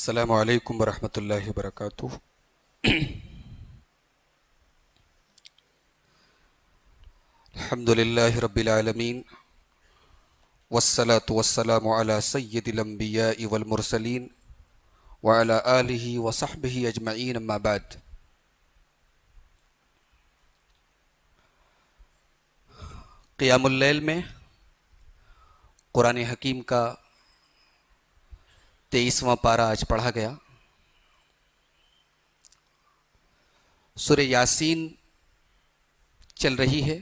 السلام علیکم ورحمۃ اللہ وبرکاتہ۔ الحمد للہ رب العالمین والصلاة والسلام علی سید الانبیاء والمرسلین وعلی آلہ وصحبہ اجمعین، اما بعد۔ قیام اللیل میں قرآن حکیم کا 23واں پارہ آج پڑھا گیا۔ سورہ یاسین چل رہی ہے۔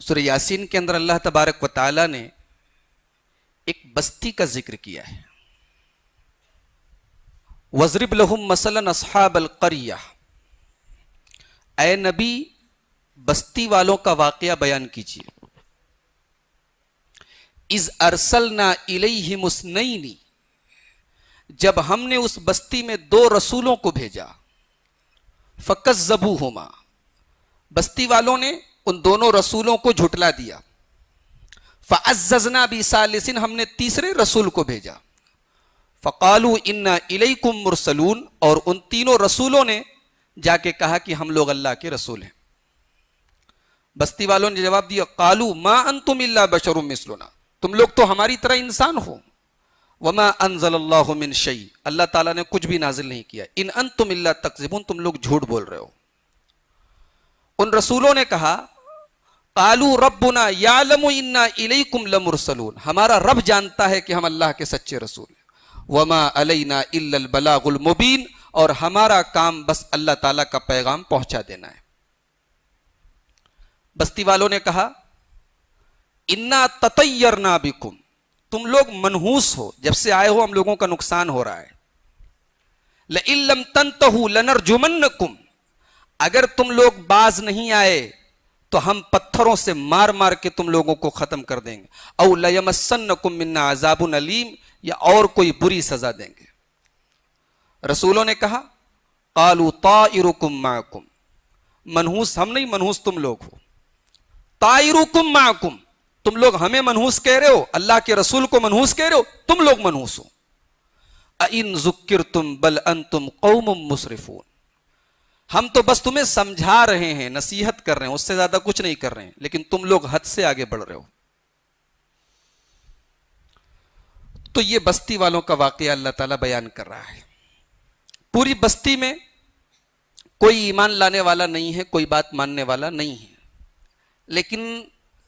سورہ یاسین کے اندر اللہ تبارک و تعالی نے ایک بستی کا ذکر کیا ہے۔ وَاضْرِبْ لَهُمْ مَثَلًا أَصْحَابَ الْقَرْيَةِ، اے نبی بستی والوں کا واقعہ بیان کیجیے۔ اِذْ أَرْسَلْنَا إِلَيْهِمُ اثْنَيْنِ، جب ہم نے اس بستی میں 2 رسولوں کو بھیجا۔ فَكَذَّبُوهُمَا، بستی والوں نے ان دونوں رسولوں کو جھٹلا دیا۔ فَعَزَّزْنَا بِثَالِثٍ، ہم نے تیسرے رسول کو بھیجا۔ فَقَالُوا إِنَّا إِلَيْكُمْ مُرْسَلُونَ، اور ان تینوں رسولوں نے جا کے کہا کہ ہم لوگ اللہ کے رسول ہیں۔ بستی والوں نے جواب دیا، قَالُوا مَا أَنْتُمْ إِلَّا بَشَرٌ مِثْلُنَا، تم لوگ تو ہماری طرح انسان ہو۔ وَمَا أَنزَلَ اللَّهُ مِنْ شَيْءٍ، اللہ تعالیٰ نے کچھ بھی نازل نہیں کیا۔ إِنْ أَنْتُمْ إِلَّا تَكْذِبُونَ، تم لوگ جھوٹ بول رہے ہو۔ ان رسولوں نے کہا، قَالُوا رَبُّنَا يَعْلَمُ إِنَّا إِلَيْكُمْ لَمُرْسَلُونَ، ہمارا رب جانتا ہے کہ ہم اللہ کے سچے رسول ہیں۔ وَمَا عَلَيْنَا إِلَّا الْبَلَاغُ الْمُبِينُ، اور ہمارا کام بس اللہ تعالیٰ کا پیغام پہنچا دینا ہے۔ بستی والوں نے کہا، اِنَّا تَطَيَّرْنَا بِكُمْ، تم لوگ منحوس ہو، جب سے آئے ہو ہم لوگوں کا نقصان ہو رہا ہے۔ لَإِن لَّمْ تَنْتَهُوا لَنَرْجُمَنَّكُمْ، اگر تم لوگ باز نہیں آئے تو ہم پتھروں سے مار مار کے تم لوگوں کو ختم کر دیں گے۔ او لَيَمَسَّنَّكُم مِّنَّا عَذَابٌ أَلِيمٌ، یا اور کوئی بری سزا دیں گے۔ رسولوں نے کہا، قَالُوا طَائِرُكُم مَّعَكُمْ، منحوس ہم نہیں، منحوس تم لوگ ہو۔ طَائِرُكُم مَّعَكُمْ، تم لوگ ہمیں منحوس کہہ رہے ہو، اللہ کے رسول کو منحوس کہہ رہے ہو، تم لوگ منحوس ہو۔ أَإِن ذُكِّرْتُم بَلْ أَنْتُمْ قَوْمٌ مُسْرِفُونَ، ہم تو بس تمہیں سمجھا رہے ہیں، نصیحت کر رہے ہیں، اس سے زیادہ کچھ نہیں کر رہے ہیں، لیکن تم لوگ حد سے آگے بڑھ رہے ہو۔ تو یہ بستی والوں کا واقعہ اللہ تعالیٰ بیان کر رہا ہے۔ پوری بستی میں کوئی ایمان لانے والا نہیں ہے، کوئی بات ماننے والا نہیں ہے، لیکن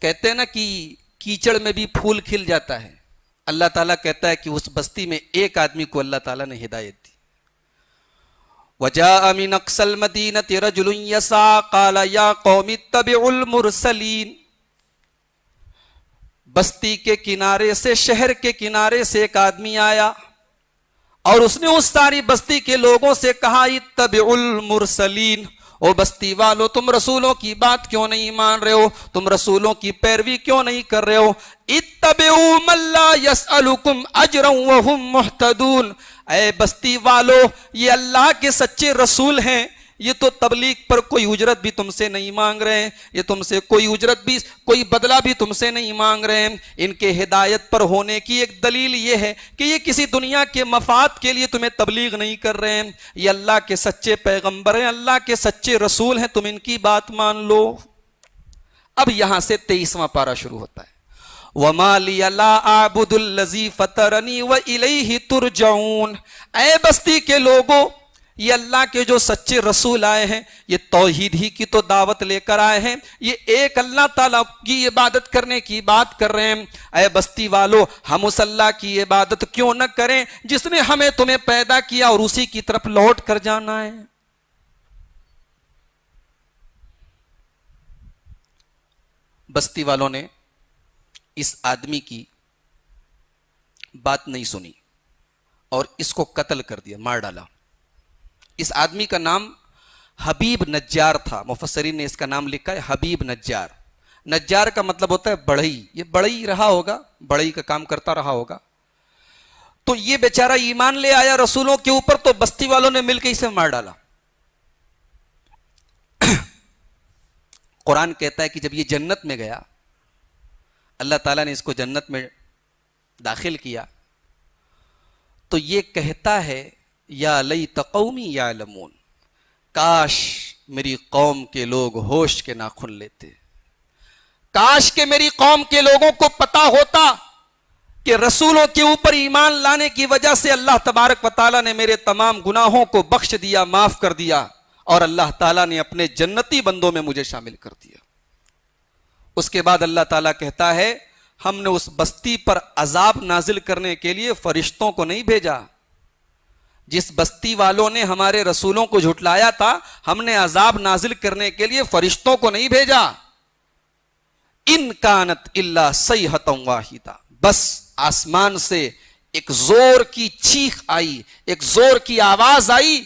کہتے ہیں نا کہ کیچڑ میں بھی پھول کھل جاتا ہے۔ اللہ تعالیٰ کہتا ہے کہ اس بستی میں ایک آدمی کو اللہ تعالیٰ نے ہدایت دی۔ وَجَاءَ مِنْ أَقْصَى الْمَدِينَةِ رَجُلٌ يَسْعَىٰ قَالَ يَا قَوْمِ اتَّبِعُوا الْمُرْسَلِينَ، بستی کے کنارے سے، شہر کے کنارے سے ایک آدمی آیا اور اس نے اس ساری بستی کے لوگوں سے کہا، اتبعوا المرسلین، او بستی والو تم رسولوں کی بات کیوں نہیں مان رہے ہو، تم رسولوں کی پیروی کیوں نہیں کر رہے ہو۔ اتبعوا من لا يسألكم اجرا وهم مهتدون، اے بستی والو یہ اللہ کے سچے رسول ہیں، یہ تو تبلیغ پر کوئی اجرت بھی تم سے نہیں مانگ رہے ہیں، یہ تم سے کوئی اجرت بھی، کوئی بدلہ بھی تم سے نہیں مانگ رہے ہیں۔ ان کے ہدایت پر ہونے کی ایک دلیل یہ ہے کہ یہ کسی دنیا کے مفاد کے لیے تمہیں تبلیغ نہیں کر رہے ہیں، یہ اللہ کے سچے پیغمبر ہیں، اللہ کے سچے رسول ہیں، تم ان کی بات مان لو۔ اب یہاں سے 23واں پارہ شروع ہوتا ہے۔ وَمَا لِيَ لَا أَعْبُدُ الَّذِي فَطَرَنِي وَإِلَيْهِ تُرْجَعُونَ، اے بستی کے لوگوں، یہ اللہ کے جو سچے رسول آئے ہیں یہ توحید ہی کی تو دعوت لے کر آئے ہیں، یہ ایک اللہ تعالیٰ کی عبادت کرنے کی بات کر رہے ہیں۔ اے بستی والو ہم اس اللہ کی عبادت کیوں نہ کریں جس نے ہمیں تمہیں پیدا کیا اور اسی کی طرف لوٹ کر جانا ہے۔ بستی والوں نے اس آدمی کی بات نہیں سنی اور اس کو قتل کر دیا، مار ڈالا۔ اس آدمی کا نام حبیب نجار تھا، مفسرین نے اس کا نام لکھا ہے حبیب نجار۔ نجار کا مطلب ہوتا ہے بڑھئی، یہ بڑھئی رہا ہوگا، بڑھئی کا کام کرتا رہا ہوگا۔ تو یہ بیچارہ ایمان لے آیا رسولوں کے اوپر، تو بستی والوں نے مل کے اسے مار ڈالا۔ قرآن کہتا ہے کہ جب یہ جنت میں گیا، اللہ تعالیٰ نے اس کو جنت میں داخل کیا، تو یہ کہتا ہے یا لیت قومی یعلمون، کاش میری قوم کے لوگ ہوش کے ناخن لیتے، کاش کہ میری قوم کے لوگوں کو پتا ہوتا کہ رسولوں کے اوپر ایمان لانے کی وجہ سے اللہ تبارک و تعالیٰ نے میرے تمام گناہوں کو بخش دیا، معاف کر دیا، اور اللہ تعالیٰ نے اپنے جنتی بندوں میں مجھے شامل کر دیا۔ اس کے بعد اللہ تعالیٰ کہتا ہے ہم نے اس بستی پر عذاب نازل کرنے کے لیے فرشتوں کو نہیں بھیجا، جس بستی والوں نے ہمارے رسولوں کو جھٹلایا تھا ہم نے عذاب نازل کرنے کے لیے فرشتوں کو نہیں بھیجا۔ ان کانت الا صیحۃ واحدہ، بس آسمان سے ایک زور کی چیخ آئی، ایک زور کی آواز آئی،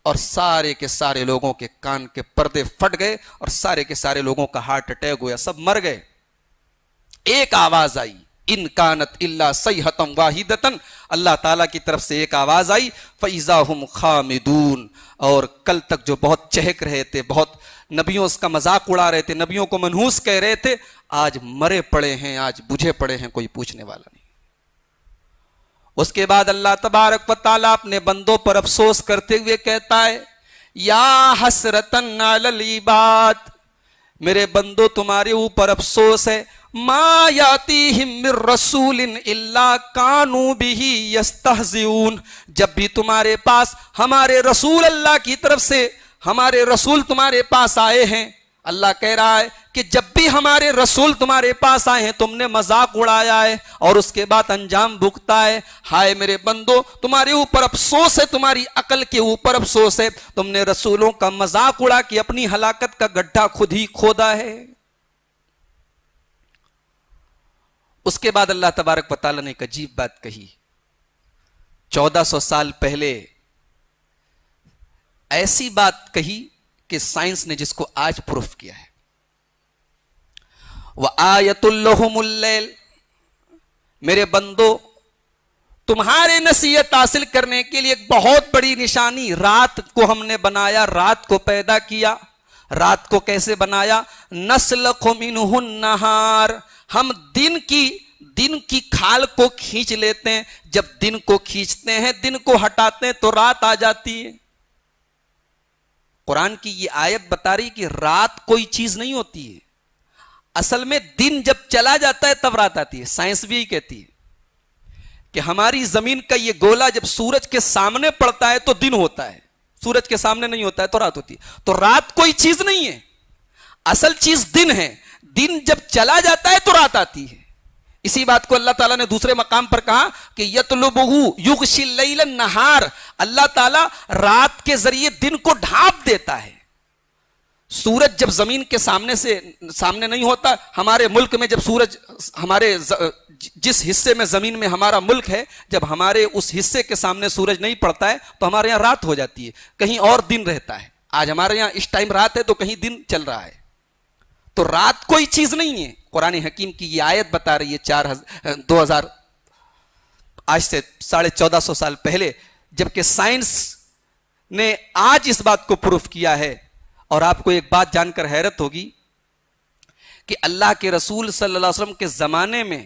اور سارے کے سارے لوگوں کے کان کے پردے پھٹ گئے، اور سارے کے سارے لوگوں کا ہارٹ اٹیک ہوا، سب مر گئے۔ ایک آواز آئی، ان کانت الا صیحۃ واحدۃ، اللہ تعالیٰ کی طرف سے ایک آواز آئی، فاذا ہم خامدون، اور کل تک جو بہت چہک رہے تھے، بہت نبیوں اس کا مذاق اڑا رہے تھے، نبیوں کو منحوس کہہ رہے تھے، آج مرے پڑے ہیں، آج بجھے پڑے ہیں، کوئی پوچھنے والا نہیں۔ اس کے بعد اللہ تبارک و تعالیٰ اپنے بندوں پر افسوس کرتے ہوئے کہتا ہے یا حسرتن علی العباد، میرے بندو تمہارے اوپر افسوس ہے، ما یاتیہم من رسول الا کانوا بہ یستہزئون، جب بھی تمہارے پاس ہمارے رسول اللہ کی طرف سے ہمارے رسول تمہارے پاس آئے ہیں، اللہ کہہ رہا ہے کہ جب بھی ہمارے رسول تمہارے پاس آئے ہیں تم نے مذاق اڑایا ہے اور اس کے بعد انجام بھگتا ہے۔ ہائے میرے بندو تمہارے اوپر افسوس ہے، تمہاری عقل کے اوپر افسوس ہے، تم نے رسولوں کا مذاق اڑا کے اپنی ہلاکت کا گڈھا خود ہی کھودا ہے۔ اس کے بعد اللہ تبارک و تعالیٰ نے ایک عجیب بات کہی، 1400 سال پہلے ایسی بات کہی کہ سائنس نے جس کو آج پروف کیا ہے، وَآیَةٌ لَهُمُ اللَّیْلُ، میرے بندو تمہارے نصیحت حاصل کرنے کے لیے ایک بہت بڑی نشانی، رات کو ہم نے بنایا، رات کو پیدا کیا۔ رات کو کیسے بنایا؟ نَسْلُخُ مِنْهُ النَّهَارَ، ہم دن کی کھال کو کھینچ لیتے ہیں، جب دن کو کھینچتے ہیں، دن کو ہٹاتے ہیں تو رات آ جاتی ہے۔ قرآن کی یہ آیت بتا رہی کہ رات کوئی چیز نہیں ہوتی ہے، اصل میں دن جب چلا جاتا ہے تب رات آتی ہے۔ سائنس بھی یہی کہتی ہے کہ ہماری زمین کا یہ گولا جب سورج کے سامنے پڑتا ہے تو دن ہوتا ہے، سورج کے سامنے نہیں ہوتا ہے تو رات ہوتی ہے۔ تو رات کوئی چیز نہیں ہے، اصل چیز دن ہے، دن جب چلا جاتا ہے تو رات آتی ہے۔ اسی بات کو اللہ تعالیٰ نے دوسرے مقام پر کہا کہ یطلبہ یغشی اللیل النہار، اللہ تعالیٰ رات کے ذریعے دن کو ڈھانپ دیتا ہے۔ سورج جب زمین کے سامنے نہیں ہوتا، ہمارے ملک میں جب سورج ہمارے جس حصے میں زمین میں ہمارا ملک ہے، جب ہمارے اس حصے کے سامنے سورج نہیں پڑتا ہے تو ہمارے یہاں رات ہو جاتی ہے، کہیں اور دن رہتا ہے۔ آج ہمارے یہاں اس ٹائم رات ہے تو کہیں دن چل رہا ہے۔ تو رات کوئی چیز نہیں ہے۔ قرآن حکیم کی یہ آیت بتا رہی ہے 2000 آج سے 1450 سال پہلے، جبکہ سائنس نے آج اس بات کو پروف کیا ہے۔ اور آپ کو ایک بات جان کر حیرت ہوگی کہ اللہ کے رسول صلی اللہ علیہ وسلم کے زمانے میں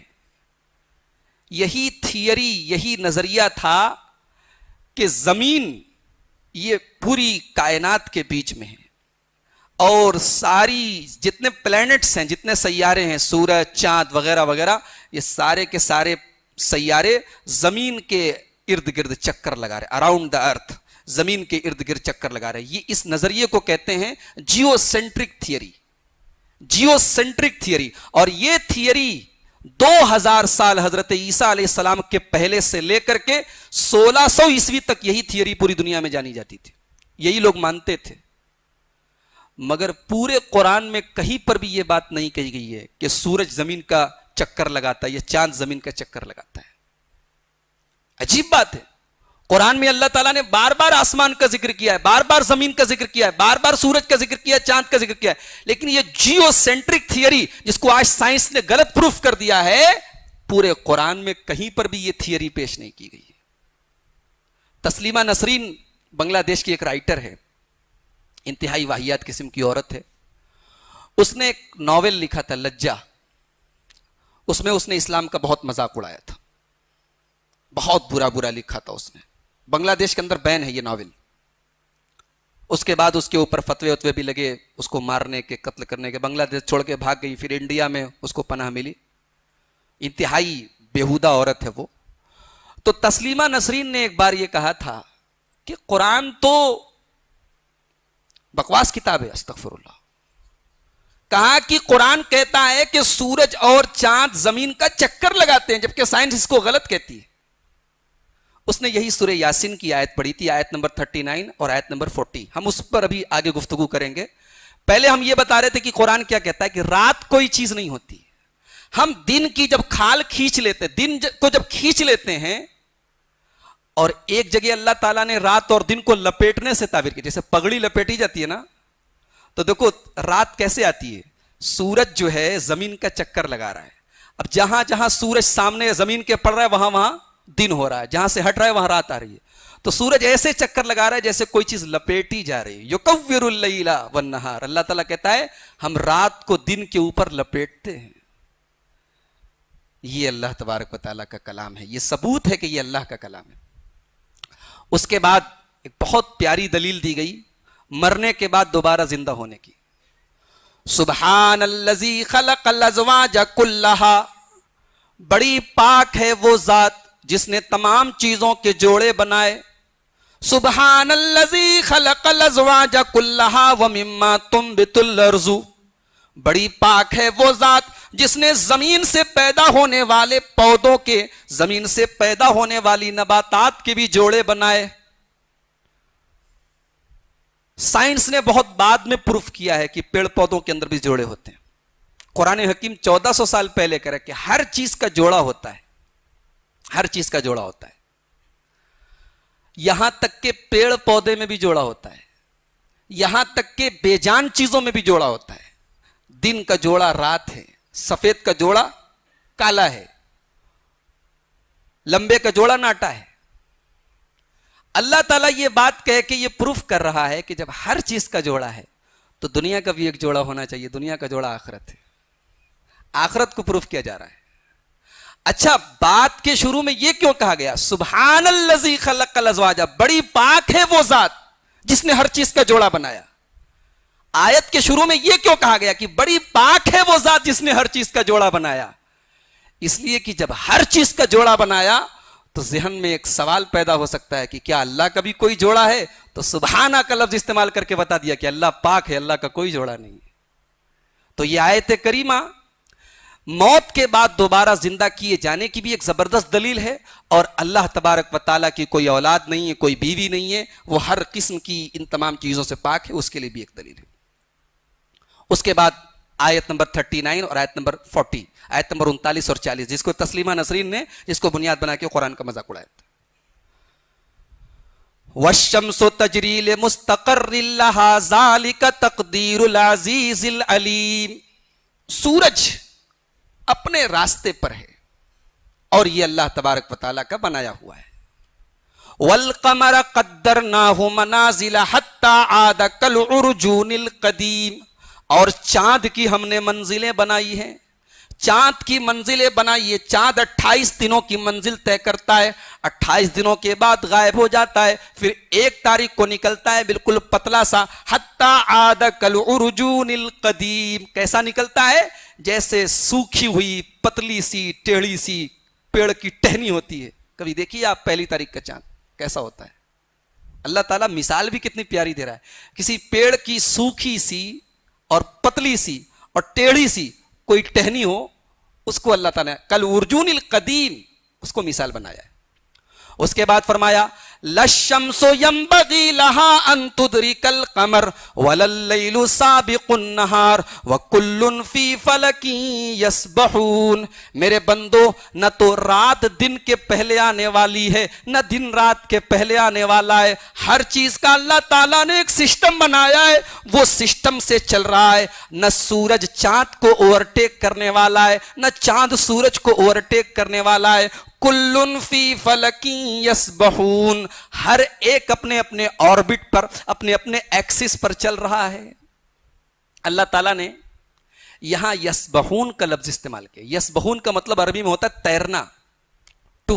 یہی تھیوری، یہی نظریہ تھا کہ زمین یہ پوری کائنات کے بیچ میں ہے، اور ساری جتنے پلینٹس ہیں، جتنے سیارے ہیں، سورج، چاند وغیرہ وغیرہ، یہ سارے کے سارے سیارے زمین کے ارد گرد چکر لگا رہے، اراؤنڈ دا ارتھ، زمین کے ارد گرد چکر لگا رہے۔ یہ اس نظریے کو کہتے ہیں geocentric theory, geocentric theory. اور یہ تھیوری 2000 سال حضرت عیسیٰ علیہ السلام کے پہلے سے لے کر کے 1600 عیسوی تک یہی تھیوری پوری دنیا میں جانی جاتی تھی، یہی لوگ مانتے تھے۔ مگر پورے قرآن میں کہیں پر بھی یہ بات نہیں کہی گئی ہے کہ سورج زمین کا چکر لگاتا ہے یا چاند زمین کا چکر لگاتا ہے۔ عجیب بات ہے، قرآن میں اللہ تعالیٰ نے بار بار آسمان کا ذکر کیا ہے، بار بار زمین کا ذکر کیا ہے، بار بار سورج کا ذکر کیا ہے، چاند کا ذکر کیا ہے، لیکن یہ جیو سینٹرک تھیوری جس کو آج سائنس نے غلط پروف کر دیا ہے، پورے قرآن میں کہیں پر بھی یہ تھیوری پیش نہیں کی گئی ہے۔ تسلیمہ نسرین بنگلہ دیش کی ایک رائٹر ہے، انتہائی واہیات قسم کی عورت ہے۔ اس نے ایک ناول لکھا تھا لجہ، اس میں اس نے اسلام کا بہت مذاق اڑایا تھا۔ بہت برا برا لکھا تھا اس نے. بنگلہ دیش کے اندر بین ہے یہ ناول. اس کے بعد اس کے اوپر فتوے وتوے بھی لگے اس کو مارنے کے, قتل کرنے کے. بنگلہ دیش چھوڑ کے بھاگ گئی, پھر انڈیا میں اس کو پناہ ملی. انتہائی بےہودہ عورت ہے وہ. تو تسلیمہ نسرین نے ایک بار یہ کہا تھا کہ قرآن تو بکواس کتاب ہے. استغفر اللہ. کہا کہ قرآن کہتا ہے کہ سورج اور چاند زمین کا چکر لگاتے ہیں, جبکہ سائنس اس کو غلط کہتی ہے. اس نے یہی سورہ یاسین کی آیت پڑھی تھی, آیت نمبر 39 اور آیت نمبر 40. ہم اس پر ابھی آگے گفتگو کریں گے. پہلے ہم یہ بتا رہے تھے کہ قرآن کیا کہتا ہے کہ رات کوئی چیز نہیں ہوتی. ہم دن کی جب کھال کھینچ لیتے, دن کو جب کھینچ لیتے ہیں, اور ایک جگہ اللہ تعالیٰ نے رات اور دن کو لپیٹنے سے تعبیر کی, جیسے پگڑی لپیٹی جاتی ہے نا, تو دیکھو رات کیسے آتی ہے. سورج جو ہے زمین کا چکر لگا رہا ہے. اب جہاں جہاں سورج سامنے زمین کے پڑ رہا ہے وہاں وہاں دن ہو رہا ہے, جہاں سے ہٹ رہا ہے وہاں رات آ رہی ہے. تو سورج ایسے چکر لگا رہا ہے جیسے کوئی چیز لپیٹی جا رہی ہے. یکور اللیل والنہار, اللہ تعالیٰ کہتا ہے ہم رات کو دن کے اوپر لپیٹتے ہیں. یہ اللہ تبارک و تعالیٰ کا کلام ہے. یہ ثبوت ہے کہ یہ اللہ کا کلام ہے. اس کے بعد ایک بہت پیاری دلیل دی گئی مرنے کے بعد دوبارہ زندہ ہونے کی. سبحان الذی خلق الازواج کلھا, بڑی پاک ہے وہ ذات جس نے تمام چیزوں کے جوڑے بنائے. سبحان الذی خلق الازواج کلھا ومما تنبت الارض, بڑی پاک ہے وہ ذات جس نے زمین سے پیدا ہونے والے پودوں کے, زمین سے پیدا ہونے والی نباتات کے بھی جوڑے بنائے. سائنس نے بہت بعد میں پروف کیا ہے کہ پیڑ پودوں کے اندر بھی جوڑے ہوتے ہیں. قرآن حکیم 1400 سال پہلے کہہ رہا ہے کہ ہر چیز کا جوڑا ہوتا ہے, ہر چیز کا جوڑا ہوتا ہے. یہاں تک کہ پیڑ پودے میں بھی جوڑا ہوتا ہے, یہاں تک کہ بے جان چیزوں میں بھی جوڑا ہوتا ہے. دن کا جوڑا رات ہے, سفید کا جوڑا کالا ہے, لمبے کا جوڑا ناٹا ہے. اللہ تعالیٰ یہ بات کہہ کے یہ پروف کر رہا ہے کہ جب ہر چیز کا جوڑا ہے تو دنیا کا بھی ایک جوڑا ہونا چاہیے. دنیا کا جوڑا آخرت ہے. آخرت کو پروف کیا جا رہا ہے. اچھا, بات کے شروع میں یہ کیوں کہا گیا سبحان الذی خلق الازواج, بڑی پاک ہے وہ ذات جس نے ہر چیز کا جوڑا بنایا. آیت کے شروع میں یہ کیوں کہا گیا کہ بڑی پاک ہے وہ ذات جس نے ہر چیز کا جوڑا بنایا؟ اس لیے کہ جب ہر چیز کا جوڑا بنایا تو ذہن میں ایک سوال پیدا ہو سکتا ہے کہ کیا اللہ کا بھی کوئی جوڑا ہے؟ تو سبحانہ کا لفظ استعمال کر کے بتا دیا کہ اللہ پاک ہے, اللہ کا کوئی جوڑا نہیں ہے. تو یہ آیت کریمہ موت کے بعد دوبارہ زندہ کیے جانے کی بھی ایک زبردست دلیل ہے, اور اللہ تبارک و تعالیٰ کی کوئی اولاد نہیں ہے, کوئی بیوی نہیں ہے, وہ ہر قسم کی ان تمام چیزوں سے پاک ہے, اس کے لیے بھی ایک دلیل ہے. اس کے بعد آیت نمبر 39 اور آیت نمبر 40, آیت نمبر 39 اور 40, جس کو تسلیمہ نسرین نے جس کو بنیاد بنا کے قرآن کا مذاق اڑایا تھا. وَالشَّمْسُ تَجْرِي لِمُسْتَقَرٍّ لَهَا ذَلِكَ تَقْدِيرُ الْعَزِيزِ الْعَلِيمِ, سورج اپنے راستے پر ہے اور یہ اللہ تبارک و تعالیٰ کا بنایا ہوا ہے. وَالْقَمَرَ قَدَّرْنَاهُ مَنَازِلَ حَتَّى عَادَ كَالْعُرْجُونِ الْقَدِيمِ, اور چاند کی ہم نے منزلیں بنائی ہیں. چاند کی منزلیں بنائی ہے. چاند 28 دنوں کی منزل طے کرتا ہے, 28 دنوں کے بعد غائب ہو جاتا ہے, پھر 1 تاریخ کو نکلتا ہے بالکل پتلا سا. حتی عاد کالعرجون القدیم, کیسا نکلتا ہے؟ جیسے سوکھی ہوئی پتلی سی ٹیڑھی سی پیڑ کی ٹہنی ہوتی ہے. کبھی دیکھیے آپ پہلی تاریخ کا چاند کیسا ہوتا ہے. اللہ تعالیٰ مثال بھی کتنی پیاری دے رہا ہے. کسی پیڑ کی سوکھی سی اور پتلی سی اور ٹیڑھی سی کوئی ٹہنی ہو, اس کو اللہ تعالیٰ نے کالعرجون القدیم اس کو مثال بنایا ہے. اس کے بعد فرمایا لَلشَّمْسُ يَنبَغِي لَهَا أَن تُدْرِكَ الْقَمَرَ وَلَا اللَّيْلُ سَابِقُ النَّهَارِ وَكُلٌّ فِي فَلَكٍ يَسْبَحُونَ, میرے بندو نہ تو رات دن کے پہلے آنے والی ہے نہ دن رات کے پہلے آنے والا ہے. ہر چیز کا اللہ تعالیٰ نے ایک سسٹم بنایا ہے, وہ سسٹم سے چل رہا ہے. نہ سورج چاند کو اوورٹیک کرنے والا ہے نہ چاند سورج کو اوورٹیک کرنے والا ہے. کلن فی فلکین یسبحون, ہر ایک اپنے اپنے آربٹ پر اپنے اپنے ایکسس پر چل رہا ہے. اللہ تعالیٰ نے یہاں یسبحون کا لفظ استعمال کیا. یسبحون کا مطلب عربی میں ہوتا ہے تیرنا, ٹو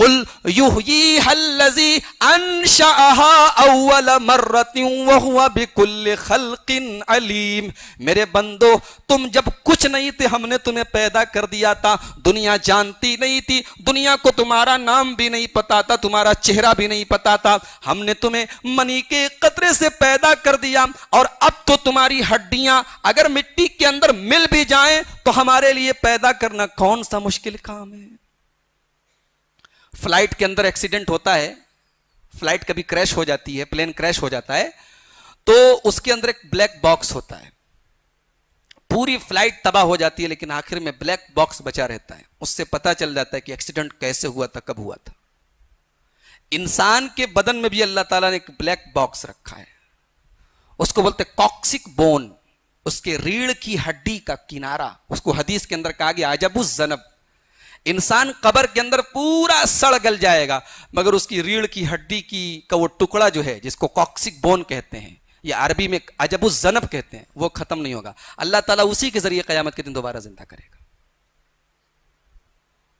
قل یحییھا الذی انشأھا اول مرۃ وہو بکل خلق علیم. میرے بندو تم جب کچھ نہیں تھے ہم نے تمہیں پیدا کر دیا تھا. دنیا جانتی نہیں تھی, دنیا کو تمہارا نام بھی نہیں پتا تھا, تمہارا چہرہ بھی نہیں پتا تھا. ہم نے تمہیں منی کے قطرے سے پیدا کر دیا, اور اب تو تمہاری ہڈیاں اگر مٹی کے اندر مل بھی جائیں تو ہمارے لیے پیدا کرنا کون سا مشکل کام ہے. فلائٹ کے اندر ایکسیڈنٹ ہوتا ہے, فلائٹ کبھی کریش ہو جاتی ہے, پلین کریش ہو جاتا ہے, تو اس کے اندر ایک بلیک باکس ہوتا ہے. پوری فلائٹ تباہ ہو جاتی ہے لیکن آخر میں بلیک باکس بچا رہتا ہے. اس سے پتا چل جاتا ہے کہ ایکسیڈنٹ کیسے ہوا تھا, کب ہوا تھا. انسان کے بدن میں بھی اللہ تعالیٰ نے ایک بلیک باکس رکھا ہے, اس کو بولتے کاکسک بون, اس کے ریڑھ کی ہڈی کا کنارہ. اس کو حدیث کے اندر کہا گیا عجب الذنب. انسان قبر کے اندر پورا سڑ گل جائے گا مگر اس کی ریڑھ کی ہڈی کا وہ ٹکڑا جو ہے جس کو کاکسک بون کہتے ہیں, یا عربی میں عجب الذنب کہتے ہیں, وہ ختم نہیں ہوگا. اللہ تعالیٰ اسی کے ذریعے قیامت کے دن دوبارہ زندہ کرے گا.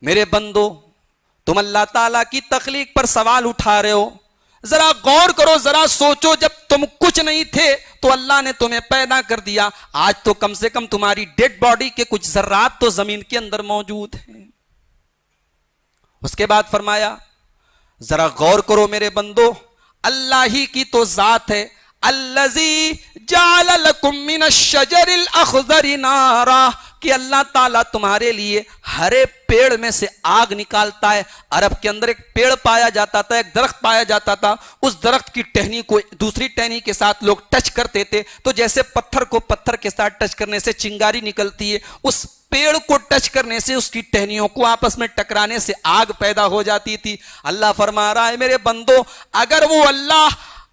میرے بندو تم اللہ تعالیٰ کی تخلیق پر سوال اٹھا رہے ہو, ذرا غور کرو, ذرا سوچو. جب تم کچھ نہیں تھے تو اللہ نے تمہیں پیدا کر دیا. آج تو کم سے کم تمہاری ڈیڈ باڈی کے کچھ ذرات تو زمین کے اندر موجود ہیں. اس کے بعد فرمایا ذرا غور کرو میرے بندو, اللہ ہی کی تو ذات ہے. الذی جعل لکم من الشجر الاخضر نارا, کہ اللہ تعالیٰ تمہارے لیے ہرے پیڑ میں سے آگ نکالتا ہے. عرب کے اندر ایک پیڑ پایا جاتا تھا, ایک درخت پایا جاتا تھا. اس درخت کی ٹہنی کو دوسری ٹہنی کے ساتھ لوگ ٹچ کرتے تھے تو جیسے پتھر کو پتھر کے ساتھ ٹچ کرنے سے چنگاری نکلتی ہے, اس پیڑ کو ٹچ کرنے سے, اس کی ٹہنیوں کو آپس میں ٹکرانے سے آگ پیدا ہو جاتی تھی. اللہ فرما رہا ہے میرے بندو اگر وہ اللہ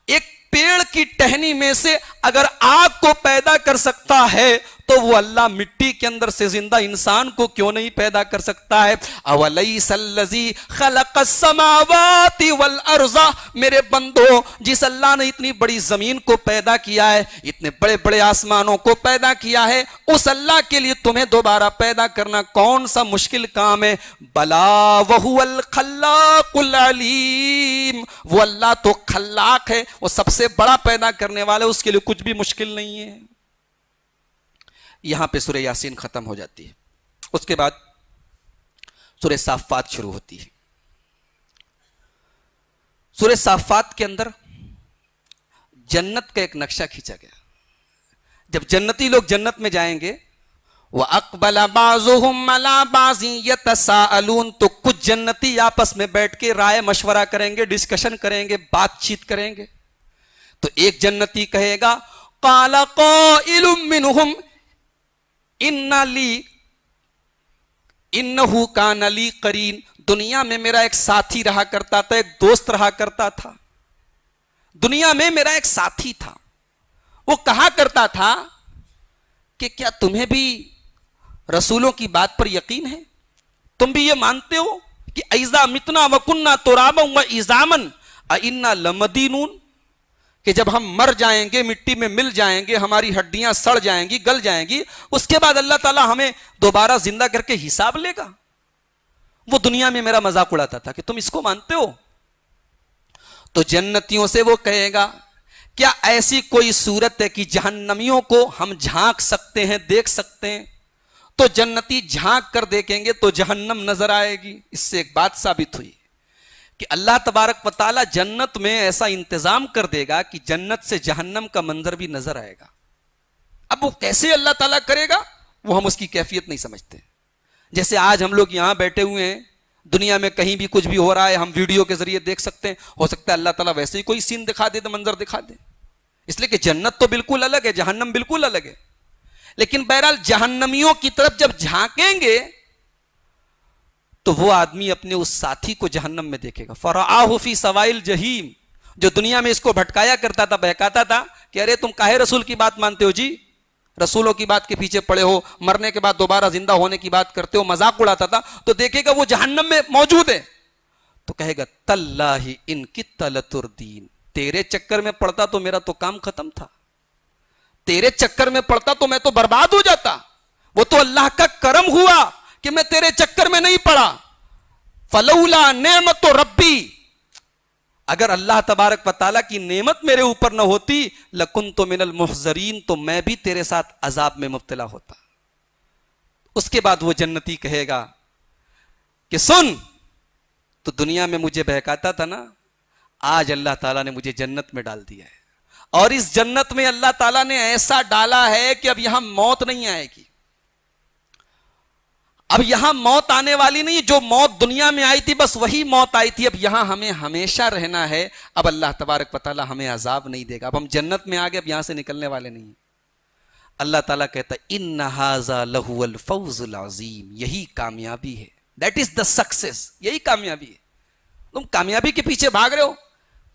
ایک پیڑ کی ٹہنی میں سے اگر آگ کو پیدا کر سکتا ہے تو وہ اللہ مٹی کے اندر سے زندہ انسان کو کیوں نہیں پیدا کر سکتا ہے. اولیس الذی خلق السماوات والارض, میرے بندو جس اللہ نے اتنی بڑی زمین کو پیدا کیا ہے, اتنے بڑے بڑے آسمانوں کو پیدا کیا ہے, اس اللہ کے لیے تمہیں دوبارہ پیدا کرنا کون سا مشکل کام ہے. بلا وہو الخلاق العلیم, وہ اللہ تو خلاق ہے, وہ سب سے بڑا پیدا کرنے والا, اس کے لیے کچھ بھی مشکل نہیں ہے. یہاں پہ سورہ یاسین ختم ہو جاتی ہے. اس کے بعد سورہ صافات شروع ہوتی ہے. سورہ صافات کے اندر جنت کا ایک نقشہ کھینچا گیا. جب جنتی لوگ جنت میں جائیں گے, وَأَقْبَلَ بَعْضُهُمْ عَلَى بَعْضٍ يَتَسَاءَلُونَ, تو کچھ جنتی آپس میں بیٹھ کے رائے مشورہ کریں گے, ڈسکشن کریں گے, بات چیت کریں گے. تو ایک جنتی کہے گا قَالَ قَائِلٌ مِّنْهُمْ انہو کان لی قرین, دنیا میں میرا ایک ساتھی رہا کرتا تھا, ایک دوست رہا کرتا تھا. دنیا میں میرا ایک ساتھی تھا, وہ کہا کرتا تھا کہ کیا تمہیں بھی رسولوں کی بات پر یقین ہے؟ تم بھی یہ مانتے ہو کہ اذا متنا وکننا ترابا وعظاما ائنا لمدینون, کہ جب ہم مر جائیں گے, مٹی میں مل جائیں گے, ہماری ہڈیاں سڑ جائیں گی, گل جائیں گی, اس کے بعد اللہ تعالیٰ ہمیں دوبارہ زندہ کر کے حساب لے گا. وہ دنیا میں میرا مذاق اڑاتا تھا کہ تم اس کو مانتے ہو. تو جنتیوں سے وہ کہے گا کیا ایسی کوئی صورت ہے کہ جہنمیوں کو ہم جھانک سکتے ہیں, دیکھ سکتے ہیں؟ تو جنتی جھانک کر دیکھیں گے تو جہنم نظر آئے گی. اس سے ایک بات ثابت ہوئی کہ اللہ تبارک و تعالی جنت میں ایسا انتظام کر دے گا کہ جنت سے جہنم کا منظر بھی نظر آئے گا. اب وہ کیسے اللہ تعالیٰ کرے گا وہ ہم اس کی کیفیت نہیں سمجھتے. جیسے آج ہم لوگ یہاں بیٹھے ہوئے ہیں, دنیا میں کہیں بھی کچھ بھی ہو رہا ہے ہم ویڈیو کے ذریعے دیکھ سکتے ہیں. ہو سکتا ہے اللہ تعالیٰ ویسے ہی کوئی سین دکھا دے, منظر دکھا دے. اس لیے کہ جنت تو بالکل الگ ہے, جہنم بالکل الگ ہے. لیکن بہرحال جہنمیوں کی طرف جب جھانکیں گے تو وہ آدمی اپنے اس ساتھی کو جہنم میں دیکھے گا. فَرَآهُ فِي سَوَائِلِ الْجَحِيمِ, جو دنیا میں اس کو بھٹکایا کرتا تھا, بہکاتا تھا کہ ارے تم کاہے رسول کی بات مانتے ہو جی, رسولوں کی بات کے پیچھے پڑے ہو, مرنے کے بعد دوبارہ زندہ ہونے کی بات کرتے ہو, مذاق اڑاتا تھا. تو دیکھے گا وہ جہنم میں موجود ہے تو کہے گا تاللہ ان کدت لتردین, تیرے چکر میں پڑتا تو میرا تو کام ختم تھا, تیرے چکر میں پڑتا تو میں تو برباد ہو جاتا. وہ تو اللہ کا کرم ہوا کہ میں تیرے چکر میں نہیں پڑا. فلولا نعمت ربی، اگر اللہ تبارک و تعالیٰ کی نعمت میرے اوپر نہ ہوتی لکنت من المحضرین، تو میں بھی تیرے ساتھ عذاب میں مبتلا ہوتا۔ اس کے بعد وہ جنتی کہے گا کہ سن، تو دنیا میں مجھے بہکاتا تھا نا، آج اللہ تعالیٰ نے مجھے جنت میں ڈال دیا ہے، اور اس جنت میں اللہ تعالیٰ نے ایسا ڈالا ہے کہ اب یہاں موت نہیں آئے گی، اب یہاں موت آنے والی نہیں، جو موت دنیا میں آئی تھی بس وہی موت آئی تھی، اب یہاں ہمیں ہمیشہ رہنا ہے، اب اللہ تبارک و تعالیٰ ہمیں عذاب نہیں دے گا، اب ہم جنت میں آگے اب یہاں سے نکلنے والے نہیں ہیں۔ اللہ تعالیٰ کہتا ہے ان ھذا لہو الفوز العظیم، یہی کامیابی ہے، دیٹ از دا سکسیس، یہی کامیابی ہے۔ تم کامیابی کے پیچھے بھاگ رہے ہو،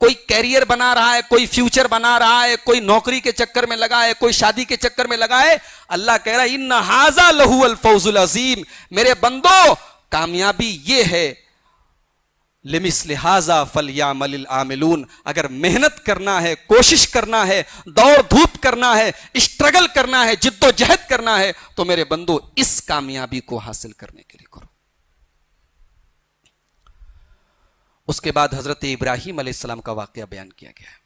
کوئی کیریئر بنا رہا ہے، کوئی فیوچر بنا رہا ہے، کوئی نوکری کے چکر میں لگا ہے، کوئی شادی کے چکر میں لگا ہے، اللہ کہہ رہا ہے ان ھذا لہو الفوز العظیم، میرے بندو کامیابی یہ ہے، لمثل ھذا فلیعمل العاملون، اگر محنت کرنا ہے، کوشش کرنا ہے، دوڑ دھوپ کرنا ہے، اسٹرگل کرنا ہے، جد و جہد کرنا ہے، تو میرے بندو اس کامیابی کو حاصل کرنے کے لیے کرو۔ اس کے بعد حضرت ابراہیم علیہ السلام کا واقعہ بیان کیا گیا ہے۔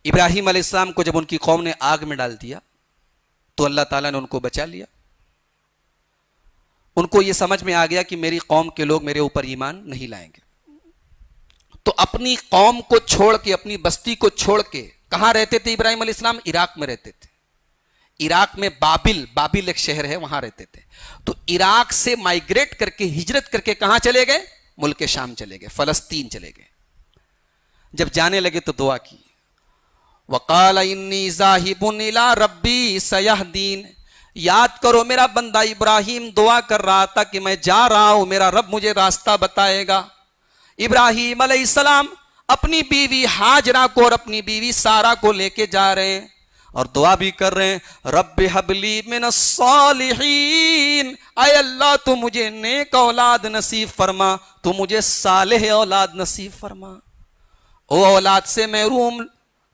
ابراہیم علیہ السلام کو جب ان کی قوم نے آگ میں ڈال دیا تو اللہ تعالیٰ نے ان کو بچا لیا، ان کو یہ سمجھ میں آ گیا کہ میری قوم کے لوگ میرے اوپر ایمان نہیں لائیں گے، تو اپنی قوم کو چھوڑ کے، اپنی بستی کو چھوڑ کے کہاں رہتے تھے ابراہیم علیہ السلام؟ عراق میں رہتے تھے۔ عراق میں بابل ایک شہر ہے، وہاں رہتے تھے، تو عراق سے مائگریٹ کر کے، ہجرت کر کے کہاں چلے گئے؟ ملک شام چلے گئے، فلسطین چلے گئے۔ جب جانے لگے تو دعا کی، وقال انی ذاہب الی ربی سیہدین، یاد کرو میرا بندہ ابراہیم دعا کر رہا تھا کہ میں جا رہا ہوں، میرا رب مجھے راستہ بتائے گا۔ ابراہیم علیہ السلام اپنی بیوی ہاجرہ کو اور اپنی بیوی سارہ کو لے کے جا رہے ہیں اور دعا بھی کر رہے ہیں، رب ہب لی من الصالحین، اے اللہ تو مجھے نیک اولاد نصیب فرما، تو مجھے صالح اولاد نصیب فرما۔ او اولاد سے محروم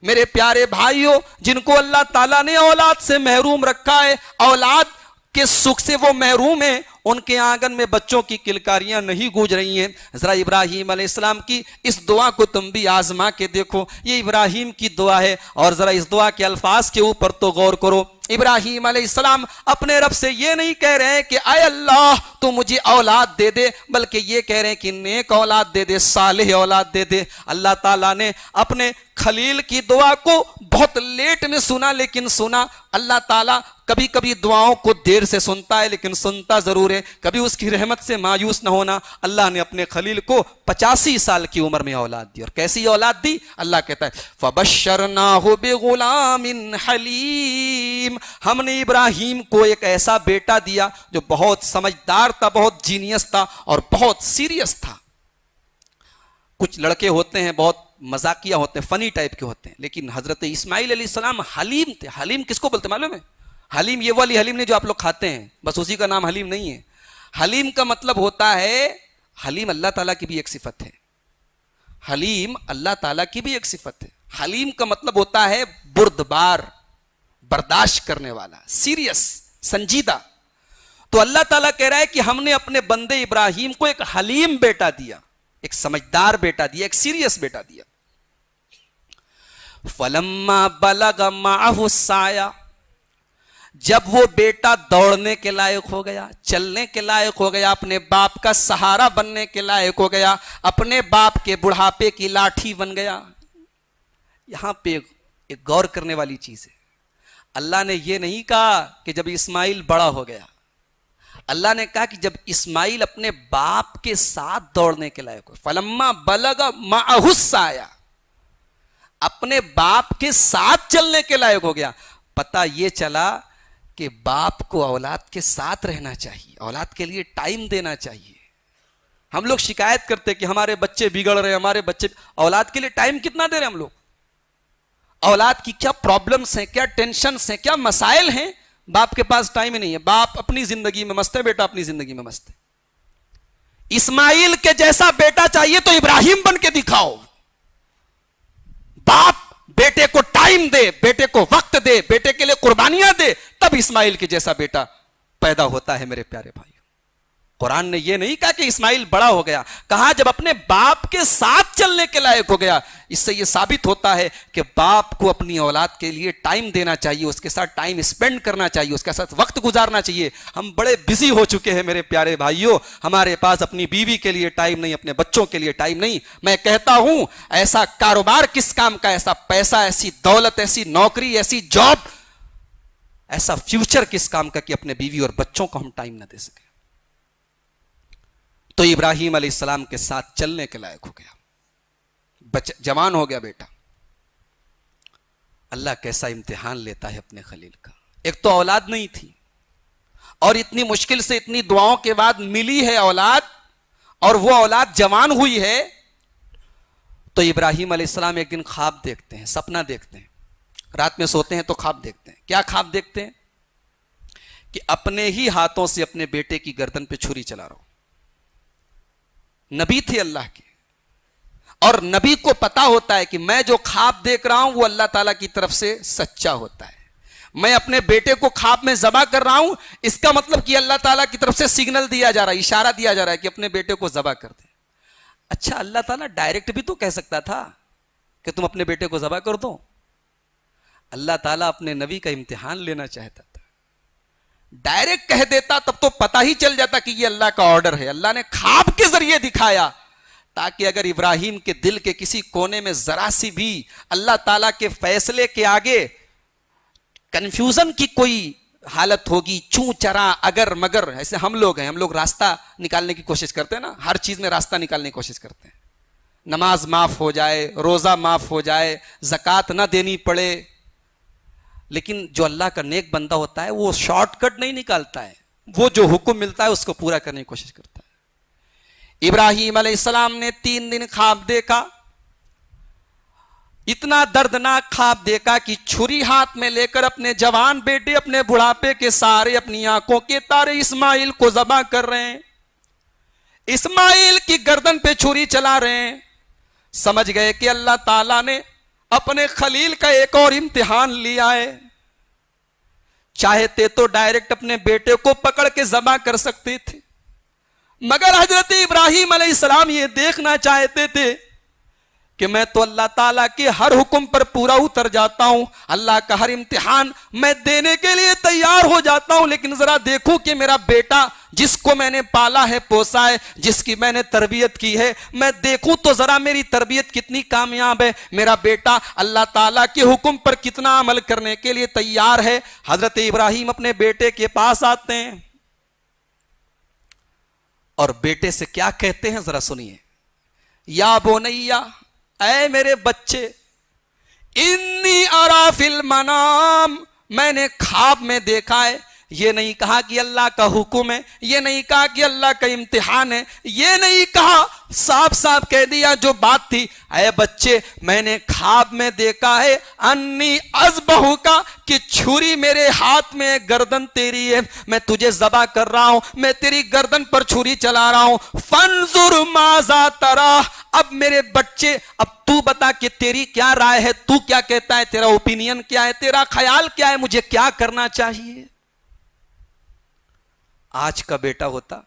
میرے پیارے بھائیوں، جن کو اللہ تعالیٰ نے اولاد سے محروم رکھا ہے، اولاد کے سکھ سے وہ محروم ہیں، ان کے آنگن میں بچوں کی کلکاریاں نہیں گونج رہی ہیں، ذرا ابراہیم علیہ السلام کی اس دعا کو تم بھی آزما کے دیکھو، یہ ابراہیم کی دعا ہے، اور ذرا اس دعا کے الفاظ کے اوپر تو غور کرو۔ ابراہیم علیہ السلام اپنے رب سے یہ نہیں کہہ رہے ہیں کہ اے اللہ تو مجھے اولاد دے دے، بلکہ یہ کہہ رہے ہیں کہ نیک اولاد دے دے، صالح اولاد دے دے۔ اللہ تعالیٰ نے اپنے خلیل کی دعا کو بہت لیٹ میں سنا، لیکن سنا۔ اللہ تعالیٰ کبھی کبھی دعاؤں کو دیر سے سنتا ہے، لیکن سنتا ضرور ہے، کبھی اس کی رحمت سے مایوس نہ ہونا۔ اللہ نے اپنے خلیل کو 85 سال کی عمر میں اولاد دی، اور کیسی اولاد دی؟ اللہ کہتا ہے فَبَشَّرْنَاهُ بِغُلَامٍ حَلِيمٍ، ہم نے ابراہیم کو ایک ایسا بیٹا دیا جو بہت سمجھدار تھا، بہت جینیس تھا اور بہت سیریس تھا۔ کچھ لڑکے ہوتے ہیں بہت مذاقیہ ہوتے ہیں، فنی ٹائپ کے ہوتے ہیں، لیکن حضرت اسماعیل علیہ السلام حلیم تھے۔ حلیم کس کو بولتے معلوم ہے؟ حلیم یہ والی حلیم نہیں جو آپ لوگ کھاتے ہیں، بس اسی کا نام حلیم نہیں ہے۔ حلیم کا مطلب ہوتا ہے، حلیم اللہ تعالیٰ کی بھی ایک صفت ہے، حلیم اللہ تعالیٰ کی بھی ایک صفت ہے۔ حلیم کا مطلب ہوتا ہے بردبار، برداشت کرنے والا، سیریس، سنجیدہ۔ تو اللہ تعالیٰ کہہ رہا ہے کہ ہم نے اپنے بندے ابراہیم کو ایک حلیم بیٹا دیا، ایک سمجھدار بیٹا دیا، ایک سیریس بیٹا دیا۔ فَلَمَّا بَلَغَ مَعَهُ السَّعْيَ، جب وہ بیٹا دوڑنے کے لائق ہو گیا، چلنے کے لائق ہو گیا، اپنے باپ کا سہارا بننے کے لائق ہو گیا، اپنے باپ کے بڑھاپے کی لاٹھی بن گیا۔ یہاں پہ ایک غور کرنے والی چیز ہے، اللہ نے یہ نہیں کہا کہ جب اسماعیل بڑا ہو گیا، اللہ نے کہا کہ جب اسماعیل اپنے باپ کے ساتھ دوڑنے کے لائق ہو، فلما بلغ معہ السعی، اپنے باپ کے ساتھ چلنے کے لائق ہو گیا۔ پتہ یہ چلا کہ باپ کو اولاد کے ساتھ رہنا چاہیے، اولاد کے لیے ٹائم دینا چاہیے۔ ہم لوگ شکایت کرتے کہ ہمارے بچے بگڑ رہے، ہمارے بچے، اولاد کے لیے ٹائم کتنا دے رہے ہم لوگ؟ اولاد کی کیا پرابلمز ہیں، کیا ٹینشنز ہیں، کیا مسائل ہیں، باپ کے پاس ٹائم ہی نہیں ہے۔ باپ اپنی زندگی میں مست ہے، بیٹا اپنی زندگی میں مست ہے۔ اسماعیل کے جیسا بیٹا چاہیے تو ابراہیم بن کے دکھاؤ۔ باپ بیٹے کو ٹائم دے، بیٹے کو وقت دے، بیٹے کے لیے قربانیاں دے، تب اسماعیل کے جیسا بیٹا پیدا ہوتا ہے۔ میرے پیارے بھائی، قرآن نے یہ نہیں کہا کہ اسماعیل بڑا ہو گیا، کہا جب اپنے باپ کے ساتھ چلنے کے لائق ہو گیا۔ اس سے یہ ثابت ہوتا ہے کہ باپ کو اپنی اولاد کے لیے ٹائم دینا چاہیے، اس کے ساتھ ٹائم اسپینڈ کرنا چاہیے، اس کے ساتھ وقت گزارنا چاہیے۔ ہم بڑے بزی ہو چکے ہیں میرے پیارے بھائیوں، ہمارے پاس اپنی بیوی کے لیے ٹائم نہیں، اپنے بچوں کے لیے ٹائم نہیں۔ میں کہتا ہوں ایسا کاروبار کس کام کا، ایسا پیسہ، ایسی دولت، ایسی نوکری، ایسی جاب، ایسا فیوچر کس کام کا کہ اپنے بیوی اور بچوں کو ہم ٹائم نہ دے سکیں۔ تو ابراہیم علیہ السلام کے ساتھ چلنے کے لائق ہو گیا، جوان ہو گیا بیٹا۔ اللہ کیسا امتحان لیتا ہے اپنے خلیل کا۔ ایک تو اولاد نہیں تھی، اور اتنی مشکل سے اتنی دعاؤں کے بعد ملی ہے اولاد، اور وہ اولاد جوان ہوئی ہے۔ تو ابراہیم علیہ السلام ایک دن خواب دیکھتے ہیں، سپنا دیکھتے ہیں، رات میں سوتے ہیں تو خواب دیکھتے ہیں۔ کیا خواب دیکھتے ہیں؟ کہ اپنے ہی ہاتھوں سے اپنے بیٹے کی گردن پہ چھری چلا رہا ہوں۔ نبی تھے اللہ کے، اور نبی کو پتا ہوتا ہے کہ میں جو خواب دیکھ رہا ہوں وہ اللہ تعالیٰ کی طرف سے سچا ہوتا ہے۔ میں اپنے بیٹے کو خواب میں ذبح کر رہا ہوں، اس کا مطلب کہ اللہ تعالیٰ کی طرف سے سگنل دیا جا رہا ہے، اشارہ دیا جا رہا ہے کہ اپنے بیٹے کو ذبح کر دیں۔ اچھا، اللہ تعالیٰ ڈائریکٹ بھی تو کہہ سکتا تھا کہ تم اپنے بیٹے کو ذبح کر دو۔ اللہ تعالیٰ اپنے نبی کا امتحان لینا چاہتا تھا۔ ڈائریکٹ کہہ دیتا تب تو پتہ ہی چل جاتا کہ یہ اللہ کا آرڈر ہے۔ اللہ نے خواب کے ذریعے دکھایا تاکہ اگر ابراہیم کے دل کے کسی کونے میں ذرا سی بھی اللہ تعالیٰ کے فیصلے کے آگے کنفیوژن کی کوئی حالت ہوگی، چوں چرا اگر مگر، ایسے ہم لوگ ہیں، ہم لوگ راستہ نکالنے کی کوشش کرتے ہیں نا، ہر چیز میں راستہ نکالنے کی کوشش کرتے ہیں۔ نماز معاف ہو جائے، روزہ معاف ہو جائے، زکوٰۃ نہ دینی پڑے، لیکن جو اللہ کا نیک بندہ ہوتا ہے وہ شارٹ کٹ نہیں نکالتا ہے، وہ جو حکم ملتا ہے اس کو پورا کرنے کی کوشش کرتا ہے۔ ابراہیم علیہ السلام نے 3 دن خواب دیکھا، اتنا دردناک خواب دیکھا کہ چھری ہاتھ میں لے کر اپنے جوان بیٹے، اپنے بڑھاپے کے سارے اپنی آنکھوں کے تارے اسماعیل کو ذبح کر رہے ہیں، اسماعیل کی گردن پہ چھری چلا رہے ہیں۔ سمجھ گئے کہ اللہ تعالیٰ نے اپنے خلیل کا ایک اور امتحان لیا ہے۔ چاہتے تو ڈائریکٹ اپنے بیٹے کو پکڑ کے ذبح کر سکتے تھے، مگر حضرت ابراہیم علیہ السلام یہ دیکھنا چاہتے تھے کہ میں تو اللہ تعالیٰ کے ہر حکم پر پورا اتر جاتا ہوں، اللہ کا ہر امتحان میں دینے کے لیے تیار ہو جاتا ہوں، لیکن ذرا دیکھوں کہ میرا بیٹا جس کو میں نے پالا ہے، پوسا ہے، جس کی میں نے تربیت کی ہے، میں دیکھوں تو ذرا میری تربیت کتنی کامیاب ہے، میرا بیٹا اللہ تعالیٰ کے حکم پر کتنا عمل کرنے کے لیے تیار ہے۔ حضرت ابراہیم اپنے بیٹے کے پاس آتے ہیں اور بیٹے سے کیا کہتے ہیں ذرا سنیے۔ یا بنیا، اے میرے بچے، انی ارا فی المنام، میں نے خواب میں دیکھا ہے۔ یہ نہیں کہا کہ اللہ کا حکم ہے، یہ نہیں کہا کہ اللہ کا امتحان ہے، یہ نہیں کہا، صاف صاف کہہ دیا جو بات تھی۔ اے بچے، میں نے خواب میں دیکھا ہے انی اذبحک، کہ چھری میرے ہاتھ میں، گردن تیری ہے، میں تجھے ذبح کر رہا ہوں، میں تیری گردن پر چھری چلا رہا ہوں۔ فانظر ماذا ترى، اب میرے بچے، اب تو بتا کہ تیری کیا رائے ہے، تو کیا کہتا ہے، تیرا اوپینین کیا ہے، تیرا خیال کیا ہے، مجھے کیا کرنا چاہیے۔ آج کا بیٹا ہوتا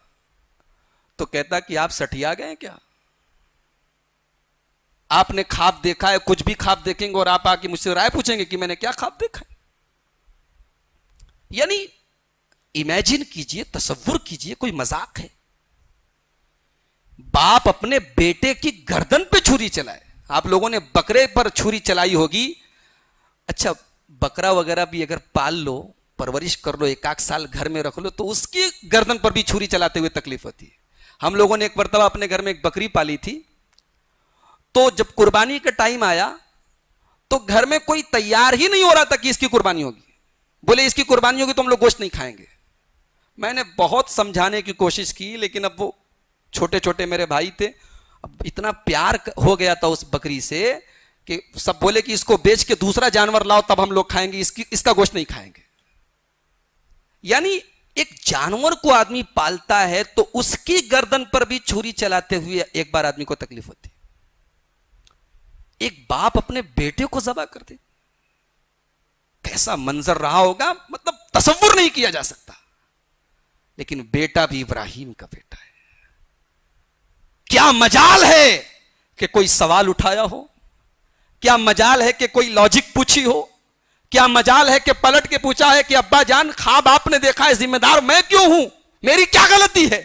تو کہتا کہ آپ سٹیا گئے کیا، آپ نے خواب دیکھا ہے، کچھ بھی خواب دیکھیں گے اور آپ آ کے مجھ سے رائے پوچھیں گے کہ میں نے کیا خواب دیکھا ہے۔ یعنی امیجن کیجئے، تصور کیجئے، کوئی مذاق ہے، باپ اپنے بیٹے کی گردن پہ چھری چلائے۔ آپ لوگوں نے بکرے پر چھری چلائی ہوگی، اچھا بکرا وغیرہ بھی اگر پال لو، پرورش کر لو، 1 سال گھر میں رکھ لو، تو اس کی گردن پر بھی چھری چلاتے ہوئے تکلیف ہوتی ہے۔ ہم لوگوں نے ایک مرتبہ اپنے گھر میں ایک بکری پالی تھی، تو جب قربانی کا ٹائم آیا تو گھر میں کوئی تیار ہی نہیں ہو رہا تھا کہ اس کی قربانی ہوگی۔ بولے اس کی قربانی ہوگی تو ہم لوگ گوشت نہیں کھائیں گے۔ میں نے بہت سمجھانے کی کوشش کی، لیکن اب وہ چھوٹے چھوٹے میرے بھائی تھے، اب اتنا پیار ہو گیا تھا اس بکری سے کہ سب بولے کہ اس کو بیچ کے دوسرا جانور لاؤ تب ہم لوگ کھائیں گے، اس کا گوشت نہیں کھائیں گے۔ یعنی ایک جانور کو آدمی پالتا ہے تو اس کی گردن پر بھی چھری چلاتے ہوئے ایک بار آدمی کو تکلیف ہوتی ہے۔ ایک باپ اپنے بیٹے کو ذبح کر دے، کیسا منظر رہا ہوگا، مطلب تصور نہیں کیا جا سکتا۔ لیکن بیٹا بھی ابراہیم کا بیٹا ہے. کیا مجال ہے کہ کوئی سوال اٹھایا ہو؟ کیا مجال ہے کہ کوئی لاجک پوچھی ہو؟ کیا مجال ہے کہ پلٹ کے پوچھا ہے کہ ابا جان خواب آپ نے دیکھا ہے، ذمہ دار میں کیوں ہوں، میری کیا غلطی ہے؟